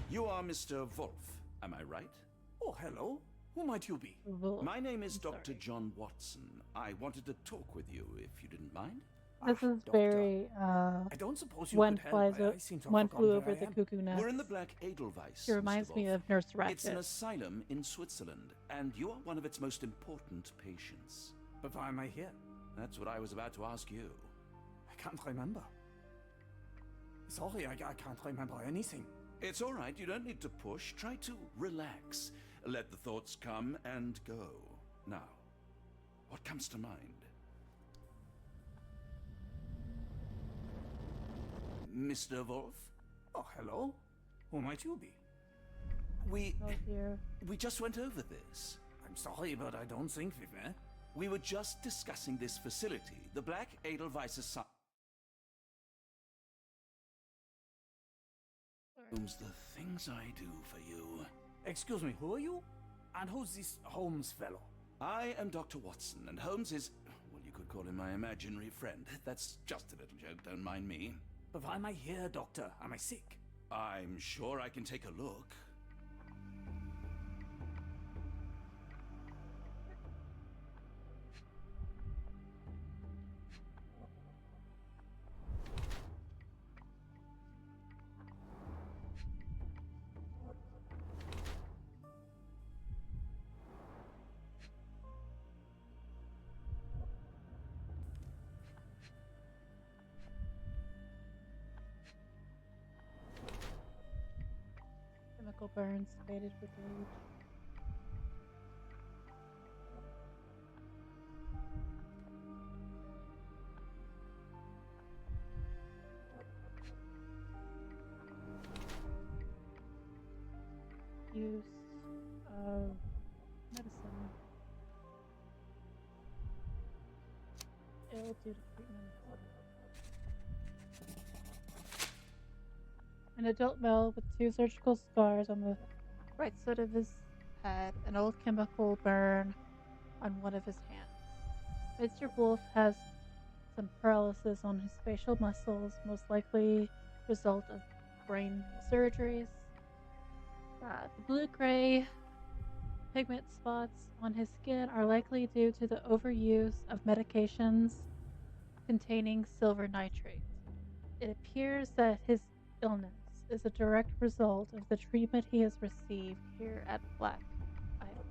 You are Mr. Wolf, am I right? Oh, hello. Who might you be? My name is I'm Dr. sorry. John Watson. I wanted to talk with you, if you didn't mind. This is Doctor. very I don't suppose you one could help. flies I seem to have one forgotten flew where over I the am. cuckoo nest. We're in the Black Edelweiss. She reminds Mr. me Wolf. of Nurse It's an Ratchet. asylum in Switzerland, and you are one of its most important patients. But why am I here? That's what I was about to ask you. I can't remember. Sorry, I can't remember anything. It's all right, you don't need to push. Try to relax. Let the thoughts come and go. Now, what comes to mind? Mr. Wolf? Oh, hello. Who might you be? We Oh dear. just went over this. I'm sorry, but I don't think we've met. We were just discussing this facility, the Black Edelweiss Asylum. The things I do for you. Excuse me, who are you? And who's this Holmes fellow? I am Dr. Watson, and Holmes is, well, you could call him my imaginary friend. That's just a little joke, don't mind me. But why am I here, Doctor? Am I sick? I'm sure I can take a look. Chemical burns faded with age. use of medicine. Ill due to treatment. An adult male with 2 surgical scars on the right side of his head, an old chemical burn on one of his hands. Mr. Wolf has some paralysis on his facial muscles, most likely result of brain surgeries. The blue-gray pigment spots on his skin are likely due to the overuse of medications containing silver nitrate. It appears that his illness is a direct result of the treatment he has received here at Black Idol.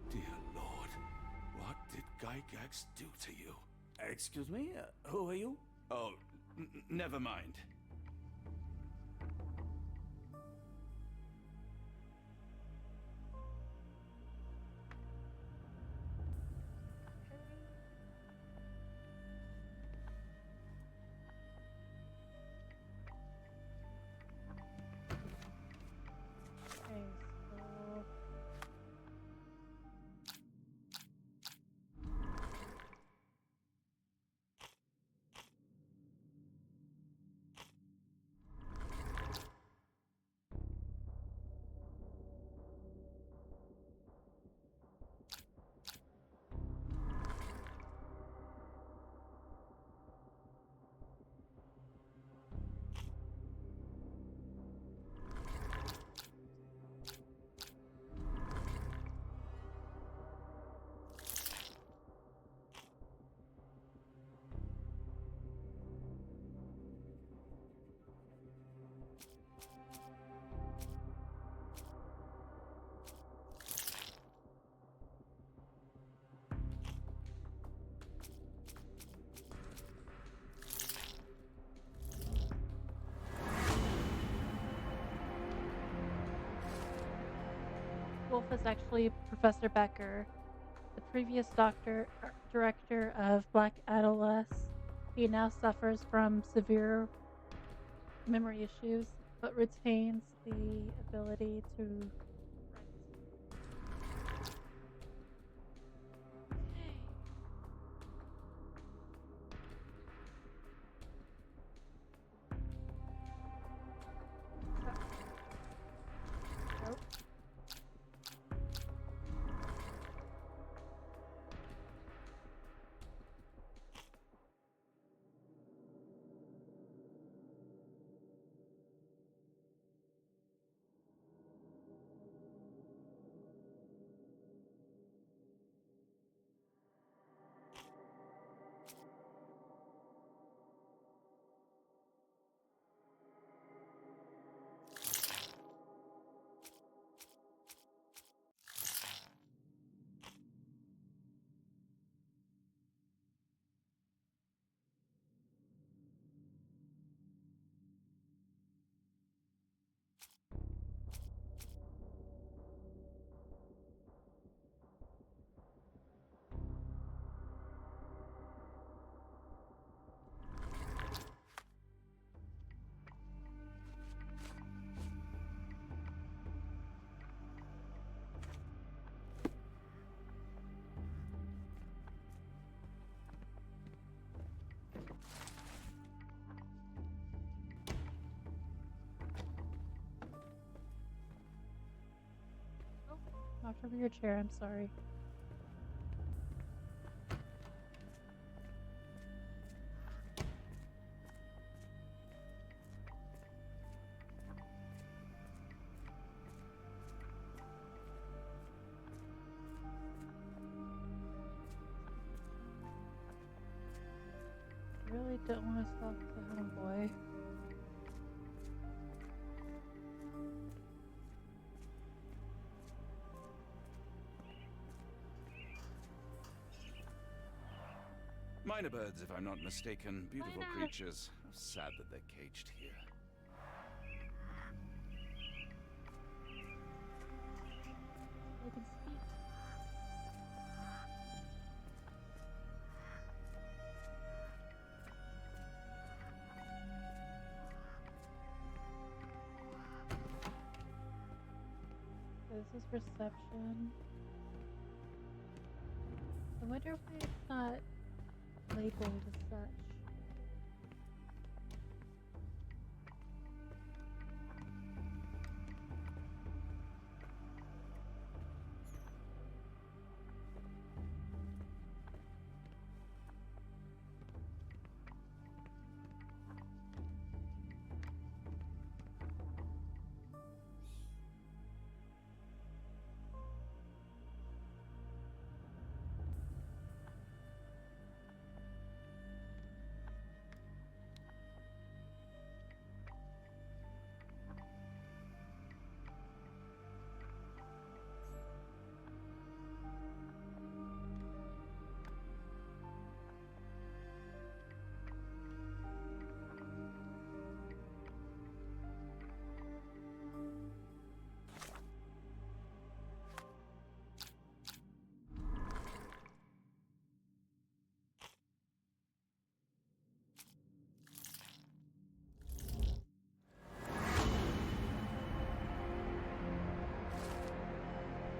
Dear Lord, what did Gygax do to you? Excuse me? Who are you? Oh, never mind. Okay, so Wolf is actually Professor Becker, the previous director of Black Adolescence. He now suffers from severe memory issues, but retains the ability to write. Okay. Nope. Oh, knocked over your chair. I'm sorry. I really don't want to talk to homeboy. Minor birds, if I'm not mistaken. Beautiful Minor. creatures. How sad that they're caged here. I can speak. This is reception. I wonder why it's not labeled as such.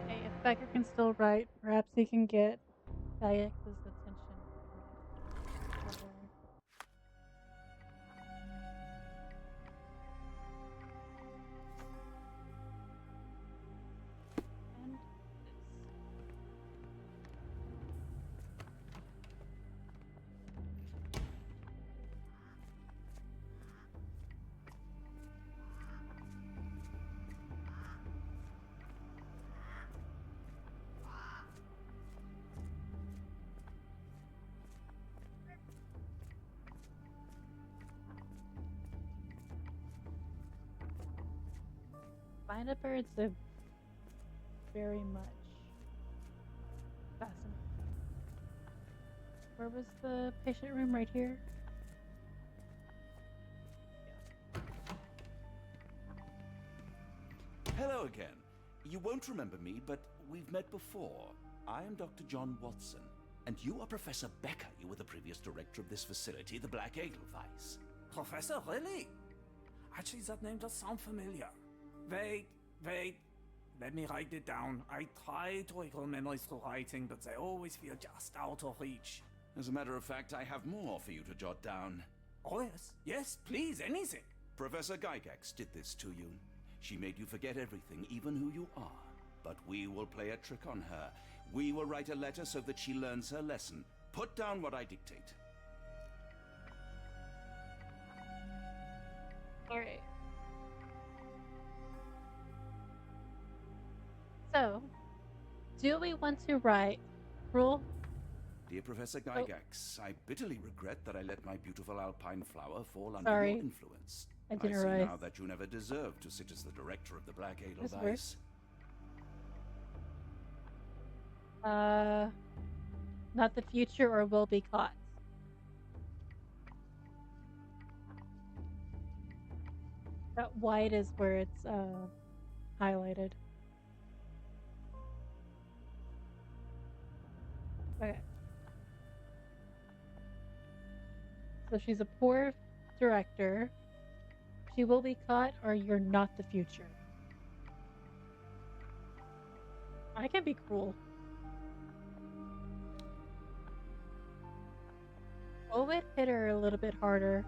Hey, if Becker can still write, perhaps he can get Gaiex's attention. And Bind birds are very much fascinating. Where was the patient room? Right here? Hello again. You won't remember me, but we've met before. I am Dr. John Watson, and you are Professor Becker. You were the previous director of this facility, the Black Edelweiss. Professor, really? Actually, that name does sound familiar. Wait. Let me write it down. I try to recall memories through writing, but they always feel just out of reach. As a matter of fact, I have more for you to jot down. Oh, yes. Yes, please, anything. Professor Gygax did this to you. She made you forget everything, even who you are. But we will play a trick on her. We will write a letter so that she learns her lesson. Put down what I dictate. Alright. So, do we want to write cruel? Dear Professor Gygax, I bitterly regret that I let my beautiful alpine flower fall under Sorry. your influence. I didn't see realize. now that you never deserved to sit as the director of the Black This Edelweiss. Not the future or will be caught. That white is where it's highlighted. Okay. So she's a poor director. She will be caught, or you're not the future. I can be cruel. What would hit her a little bit harder?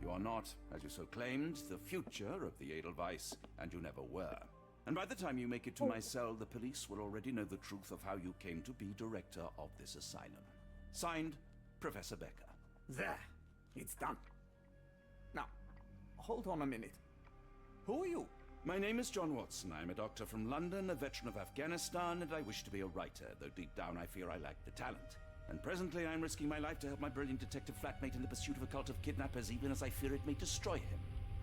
You are not, as you so claimed, the future of the Edelweiss, and you never were. And by the time you make it to my cell, the police will already know the truth of how you came to be director of this asylum. Signed, Professor Becker. There. It's done. Now, hold on a minute. Who are you? My name is John Watson. I'm a doctor from London, a veteran of Afghanistan, and I wish to be a writer, though deep down I fear I lack the talent. And presently I'm risking my life to help my brilliant detective flatmate in the pursuit of a cult of kidnappers, even as I fear it may destroy him.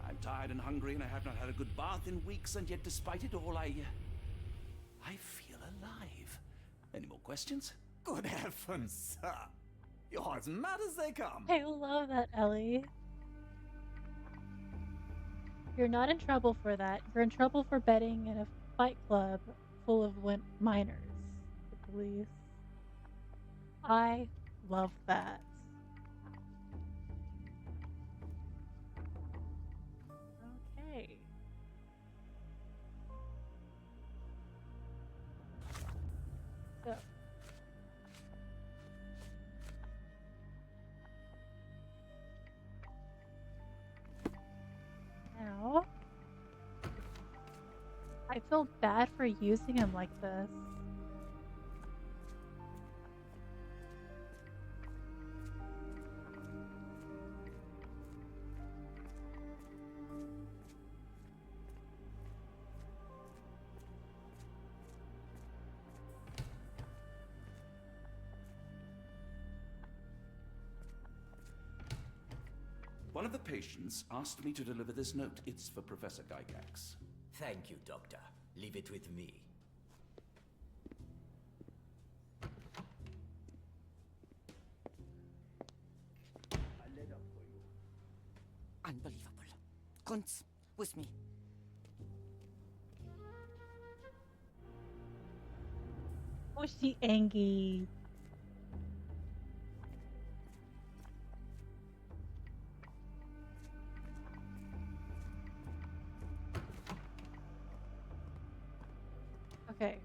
I'm tired and hungry, and I have not had a good bath in weeks, and yet despite it all, I feel alive. Any more questions? Good heavens, sir. You're as mad as they come. I love that, Ellie. You're not in trouble for that. You're in trouble for betting in a fight club full of minors. The police. I love that. Okay. feel bad for using him like this. One of the patients asked me to deliver this note. It's for Professor Gygax. Thank you, Doctor. Leave it with me. A letter for you. Unbelievable. Kunz, with me. Was she angry? Okay.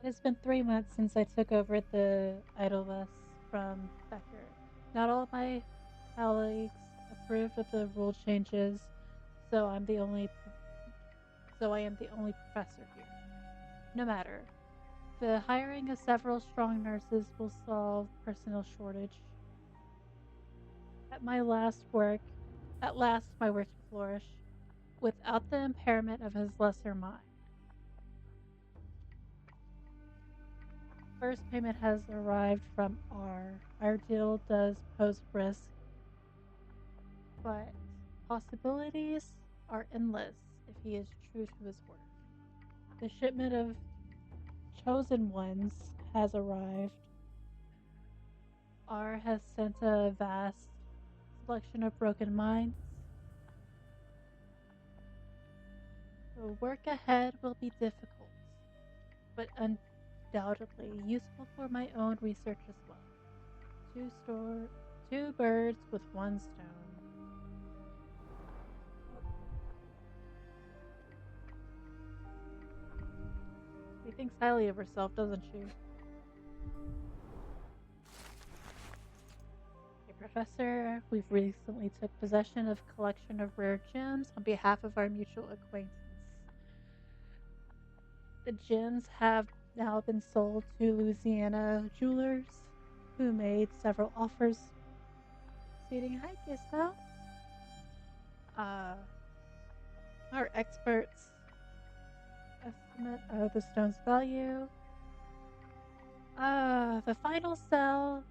It has been 3 months since I took over the idol bus from Becker. Not all of my colleagues approved of the rule changes, so I am the only professor here. No matter. The hiring of several strong nurses will solve personnel shortage. At last my work can flourish, without the impairment of his lesser mind. First payment has arrived from R. Our deal does pose risk, but possibilities are endless if he is true to his word. The shipment of chosen ones has arrived. R has sent a vast selection of broken minds. The work ahead will be difficult, but undoubtedly useful for my own research as well. Two birds with one stone. She thinks highly of herself, doesn't she? Hey, Professor, we've recently took possession of a collection of rare gems on behalf of our mutual acquaintance. The gems have now been sold to Louisiana jewelers, who made several offers exceeding high Gizmo. Our experts' estimate of the stone's value. The final sale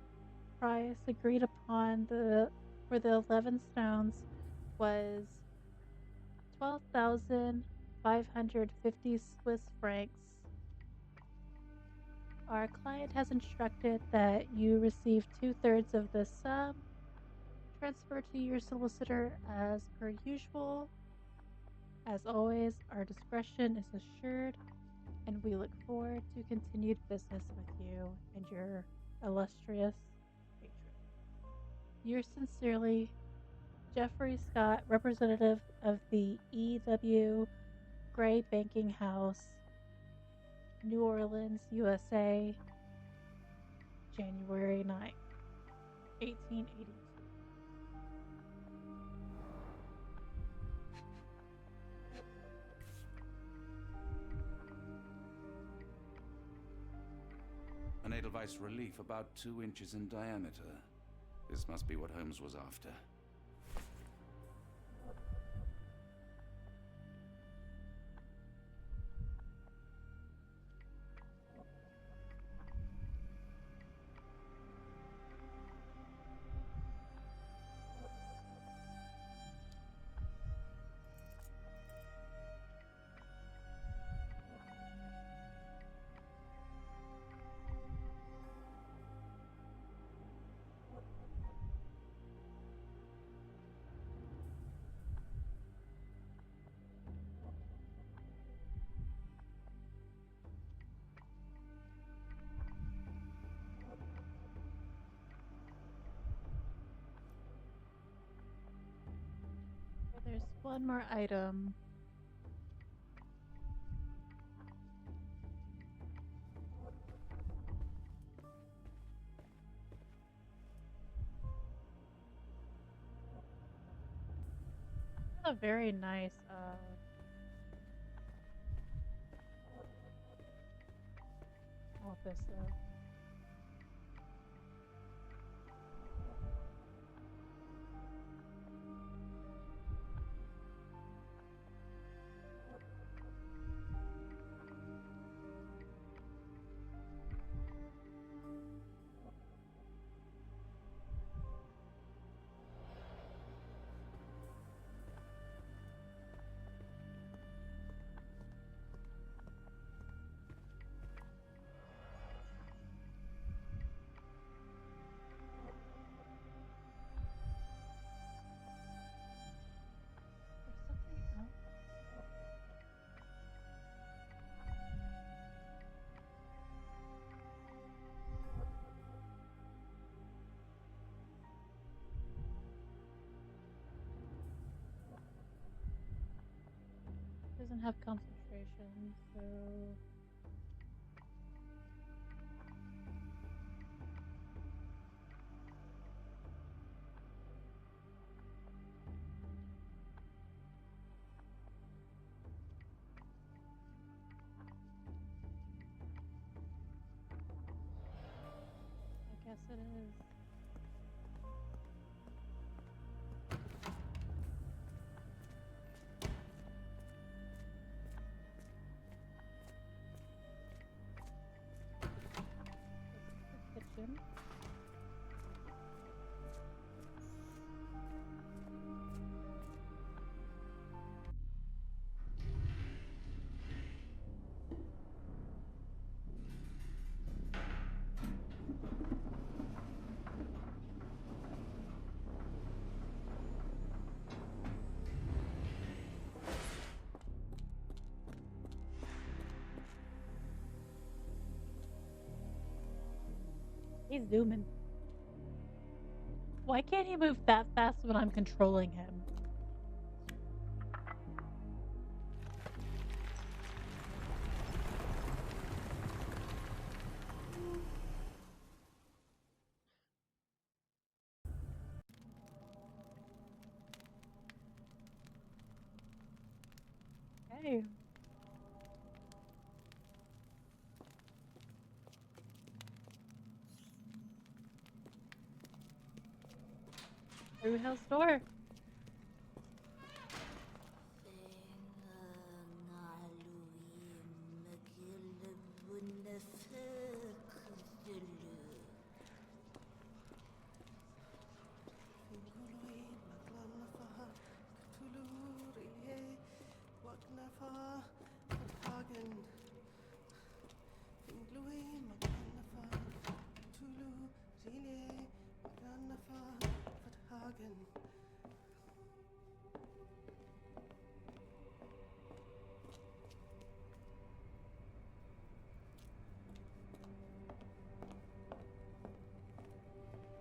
price agreed upon for the 11 stones was 12,550 Swiss francs. Our client has instructed that you receive 2/3 of the sum, transferred to your solicitor as per usual. As always, our discretion is assured, and we look forward to continued business with you and your illustrious patron. Yours sincerely, Jeffrey Scott, representative of the E.W. Gray Banking House, New Orleans, USA, January 9th, 1882. An Edelweiss relief about 2 inches in diameter. This must be what Holmes was after. There's one more item. A very nice office though. There's something else. Doesn't have concentration, so I guess it is. This is the kitchen. He's zooming. Why can't he move that fast when I'm controlling him? Hey. Through house door.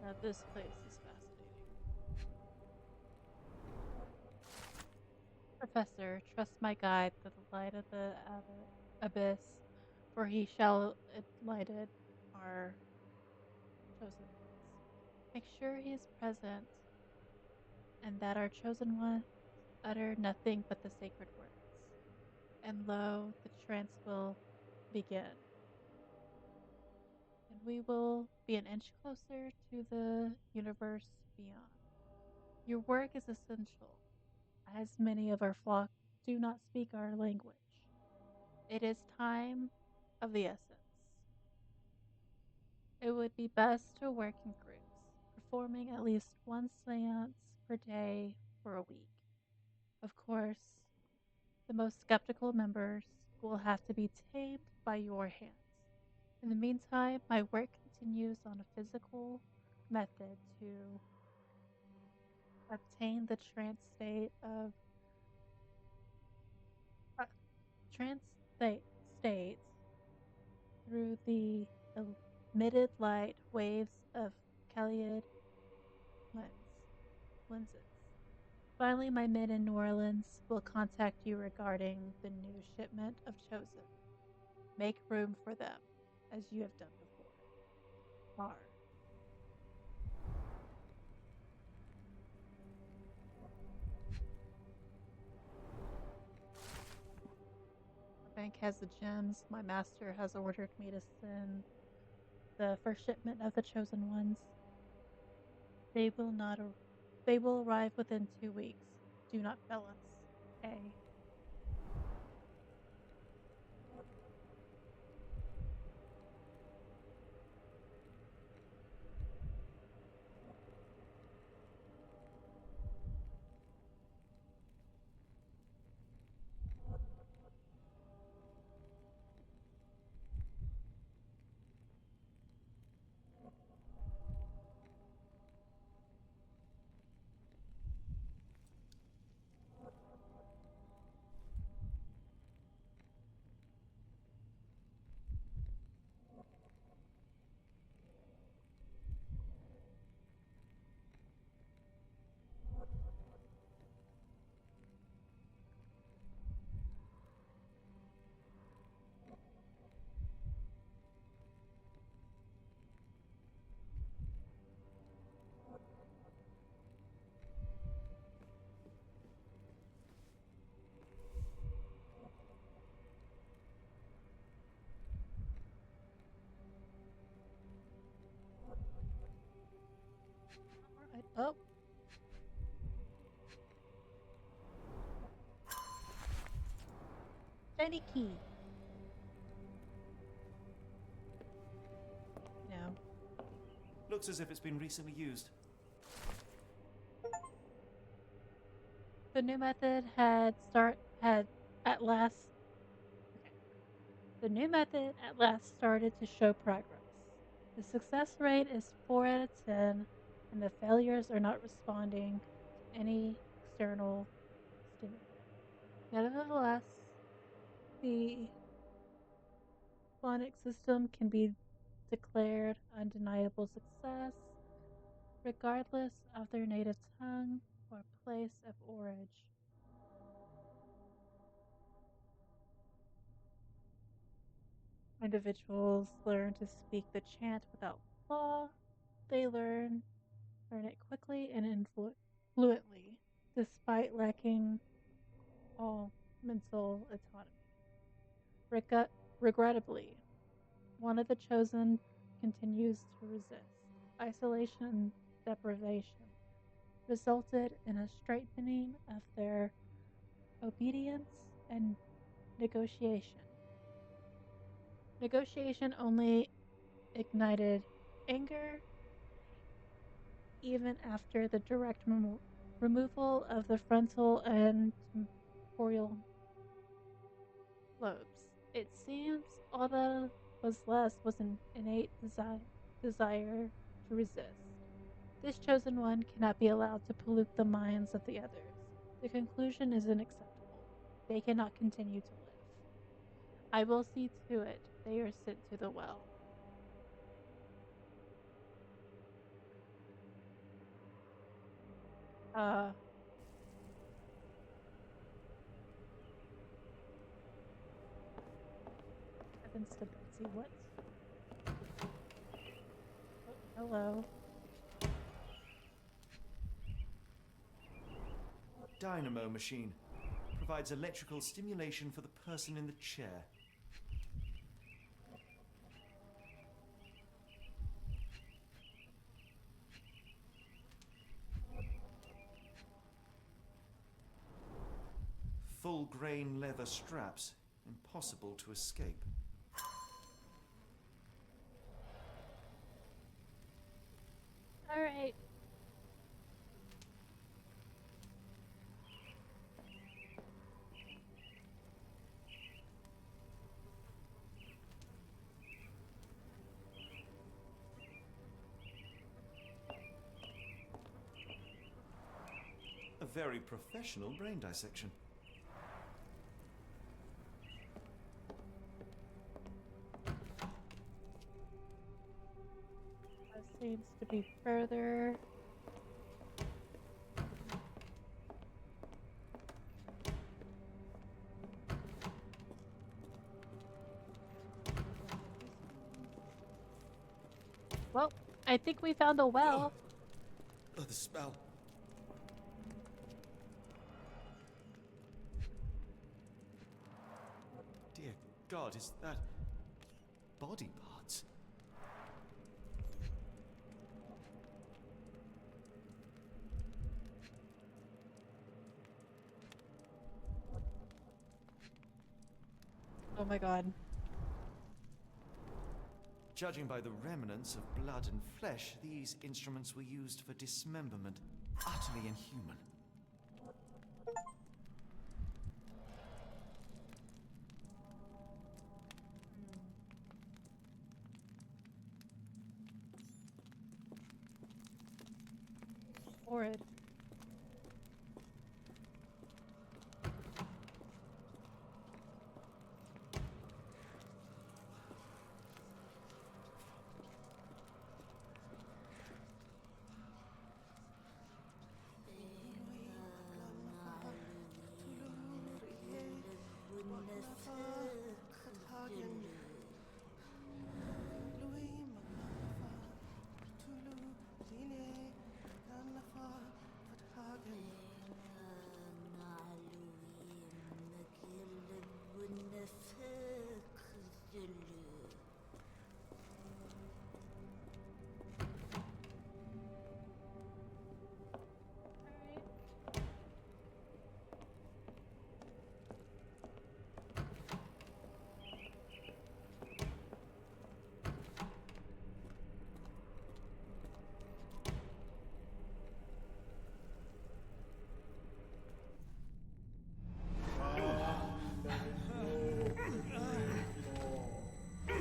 Now this place is fascinating. Professor, trust my guide to the light of the abyss, for he shall lighted our chosen ones. Make sure he is present, and that our chosen ones utter nothing but the sacred words. And lo, the trance will begin. And we will be an inch closer to the universe beyond. Your work is essential, as many of our flock do not speak our language. It is time of the essence. It would be best to work in groups, performing at least one seance per day for a week. Of course, the most skeptical members will have to be tamed by your hands. In the meantime, my work continues on a physical method to obtain the trance state of uh, trance states through the emitted light waves of Caliad lenses. Finally, my men in New Orleans will contact you regarding the new shipment of Chosen. Make room for them, as you have done before. Mar. The bank has the gems. My master has ordered me to send the first shipment of the Chosen Ones. They will not. They will arrive within 2 weeks. Do not fail us. A. Alright. Oh. Shiny key. No. Looks as if it's been recently used. The new method had at last okay. The new method at last started to show progress. The success rate is 4 out of 10, and the failures are not responding to any external stimuli. Nevertheless, the phonic system can be declared undeniable success regardless of their native tongue or place of origin. Individuals learn to speak the chant without flaw. They learn it quickly and fluently, despite lacking all mental autonomy. Regrettably, one of the chosen continues to resist. Isolation and deprivation resulted in a strengthening of their obedience and negotiation. Negotiation only ignited anger even after the direct removal of the frontal and temporal lobes. It seems all that was left was an innate desire to resist. This chosen one cannot be allowed to pollute the minds of the others. The conclusion is unacceptable. They cannot continue to live. I will see to it they are sent to the well. Heavens to Betsy, what? Oh, hello. Dynamo machine. Provides electrical stimulation for the person in the chair. Full grain leather straps. Impossible to escape. All right. A very professional brain dissection. That seems to be further. I think we found a well. Oh, the smell. Dear God, is that body parts? Oh my God. Judging by the remnants of blood and flesh, these instruments were used for dismemberment. Utterly inhuman. Horrid.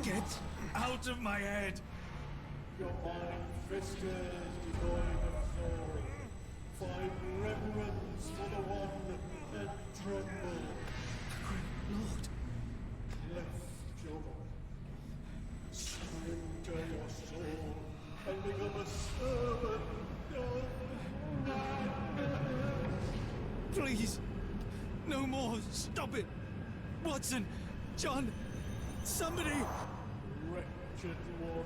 Get out of my head! Your mind twisted, devoid of soul. Find reverence for the one that trembled. Lord! Left your body. Surrender your soul and become a servant of Please! No more! Stop it! Watson! John! Somebody! wretched mortal.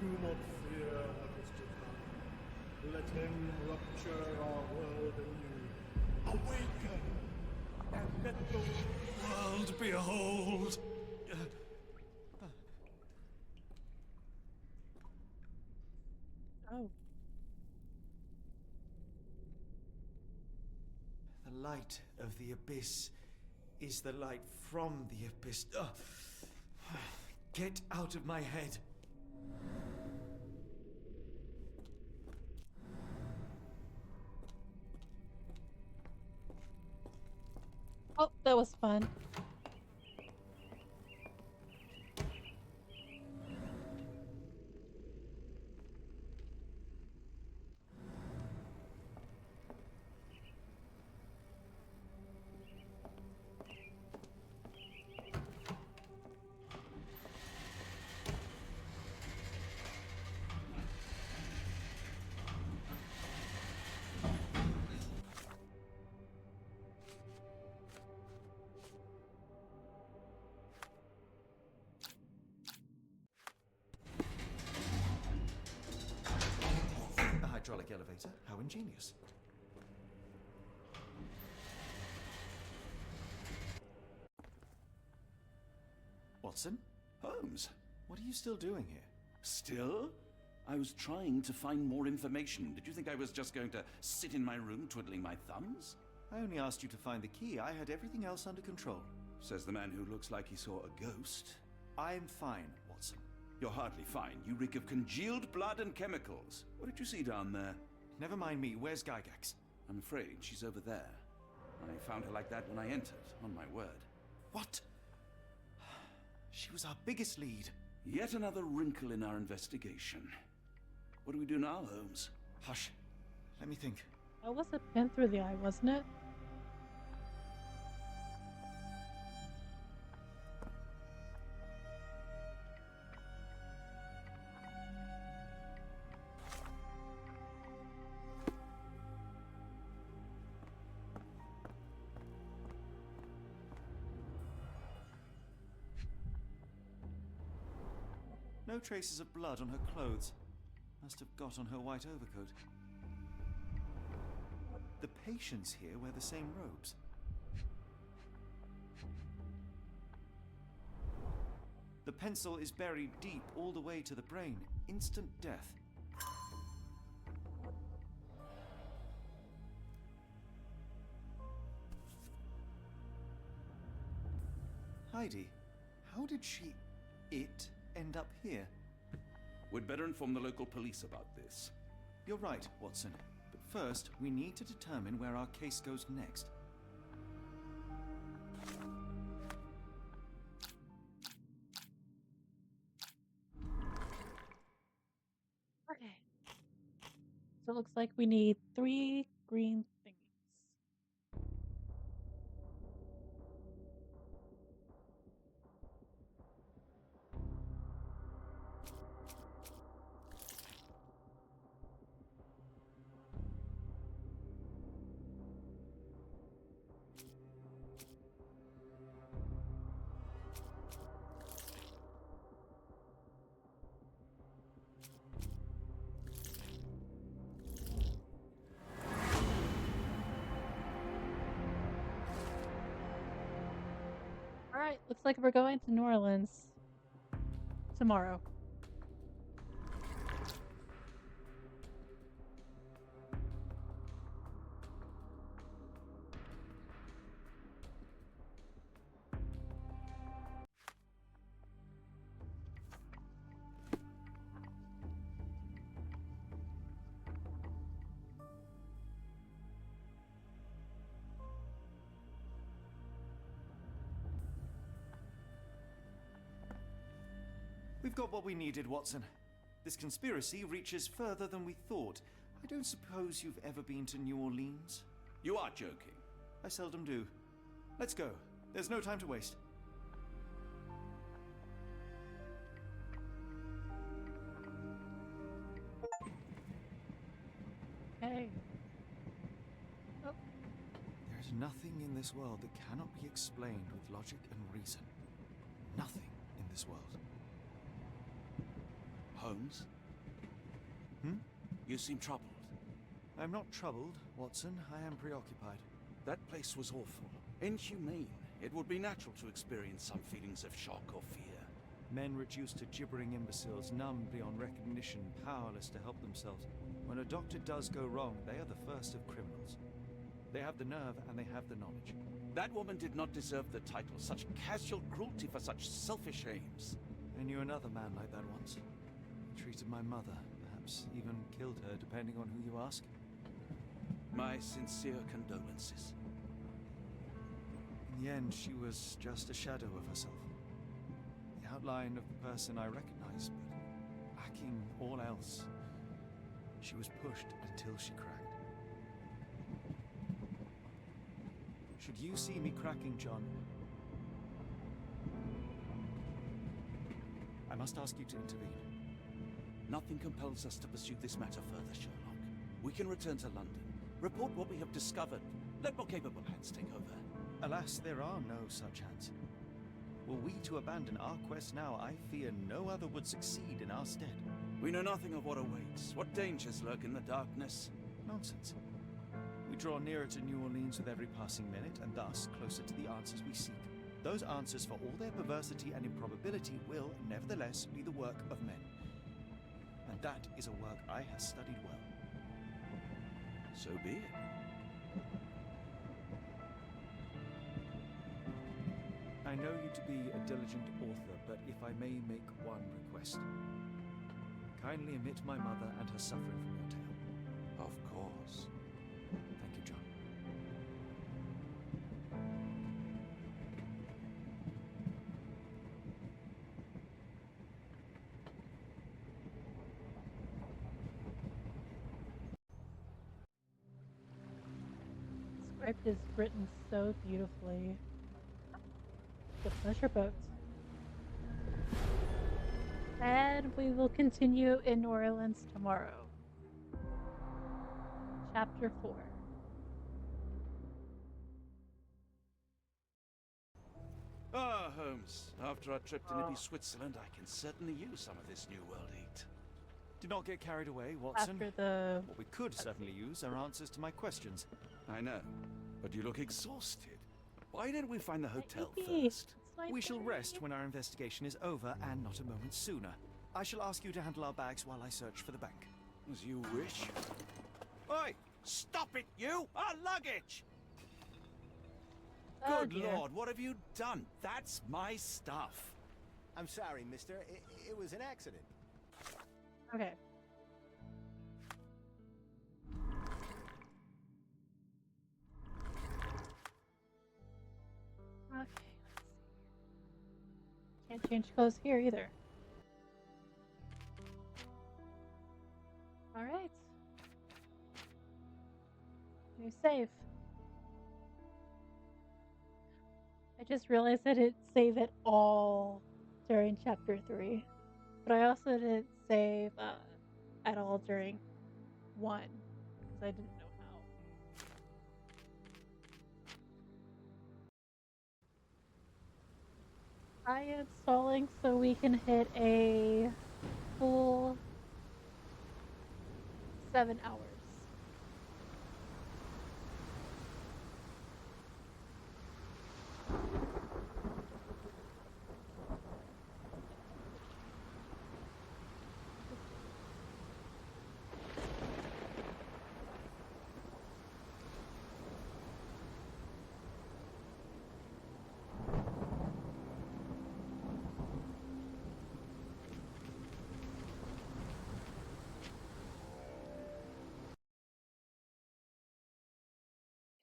Do not fear what is to come. Let him rupture our world anew. Awaken! And let the World behold! Oh. The light of the abyss is the light from the abyss. Ugh. Get out of my head. Oh, that was fun. A hydraulic elevator? How ingenious. Watson? Holmes, What are you still doing here? still? I was trying to find more information. Did you think I was just going to sit in my room twiddling my thumbs? I only asked you to find the key. I had everything else under control. Says the man who looks like he saw a ghost. I'm fine, Watson. You're hardly fine. You reek of congealed blood and chemicals. What did you see down there? Never mind me. Where's Gygax? I'm afraid she's over there. I found her like that when I entered, on my word. What? She was our biggest lead. Yet another wrinkle in our investigation. What do we do now, Holmes? Hush. Let me think. That was a pin through the eye, wasn't it? No traces of blood on her clothes. Must have got on her white overcoat. The patients here wear the same robes. The pencil is buried deep all the way to the brain. Instant death. Heidi, how did it end up here? We'd better inform the local police about this. You're right, Watson. But first, we need to determine where our case goes next. Okay. So it looks like we need 3 green thingies. Alright, looks like we're going to New Orleans tomorrow. We've got what we needed, Watson. This conspiracy reaches further than we thought. I don't suppose you've ever been to New Orleans? You are joking. I seldom do. Let's go. There's no time to waste. Okay. Oh. There's nothing in this world that cannot be explained with logic and reason. Nothing in this world. Holmes? Hmm? You seem troubled. I'm not troubled, Watson. I am preoccupied. That place was awful. Inhumane. It would be natural to experience some feelings of shock or fear. Men reduced to gibbering imbeciles, numbed beyond recognition, powerless to help themselves. When a doctor does go wrong, they are the first of criminals. They have the nerve and they have the knowledge. That woman did not deserve the title. Such casual cruelty for such selfish aims. I knew another man like that once. He treated my mother, perhaps even killed her, depending on who you ask. My sincere condolences. In the end, she was just a shadow of herself. The outline of the person I recognized, but lacking all else. She was pushed until she cracked. Should you see me cracking, John, I must ask you to intervene. Nothing compels us to pursue this matter further, Sherlock. We can return to London, report what we have discovered. Let more capable hands take over. Alas, there are no such hands. Were we to abandon our quest now, I fear no other would succeed in our stead. We know nothing of what awaits. What dangers lurk in the darkness? Nonsense. We draw nearer to New Orleans with every passing minute, and thus closer to the answers we seek. Those answers, for all their perversity and improbability, will, nevertheless, be the work of men. And that is a work I have studied well. So be it. I know you to be a diligent author, but if I may make one request. Kindly omit my mother and her suffering from your tale. Of course. Thank you, John. The script is written so beautifully. The pleasure boat. And we will continue in New Orleans tomorrow. Chapter 4. Ah, Holmes. After our trip to nippy Switzerland, I can certainly use some of this New World heat. Do not get carried away, Watson. after the... What we could certainly use are answers to my questions. I know, but you look exhausted. Why didn't we find the hotel Maybe. first? We shall rest when our investigation is over, and not a moment sooner. I shall ask you to handle our bags while I search for the bank. As you wish. Oi! Stop it, you! Our luggage! Oh, Good dear. Lord, what have you done? That's my stuff. I'm sorry, mister. It was an accident. Okay. Okay, let's see. Can't change clothes here either. Alright. New save. I just realized I didn't save it all during chapter 3. But I also didn't save at all during 1. Because I didn't know how. I am stalling so we can hit a full 7 hours.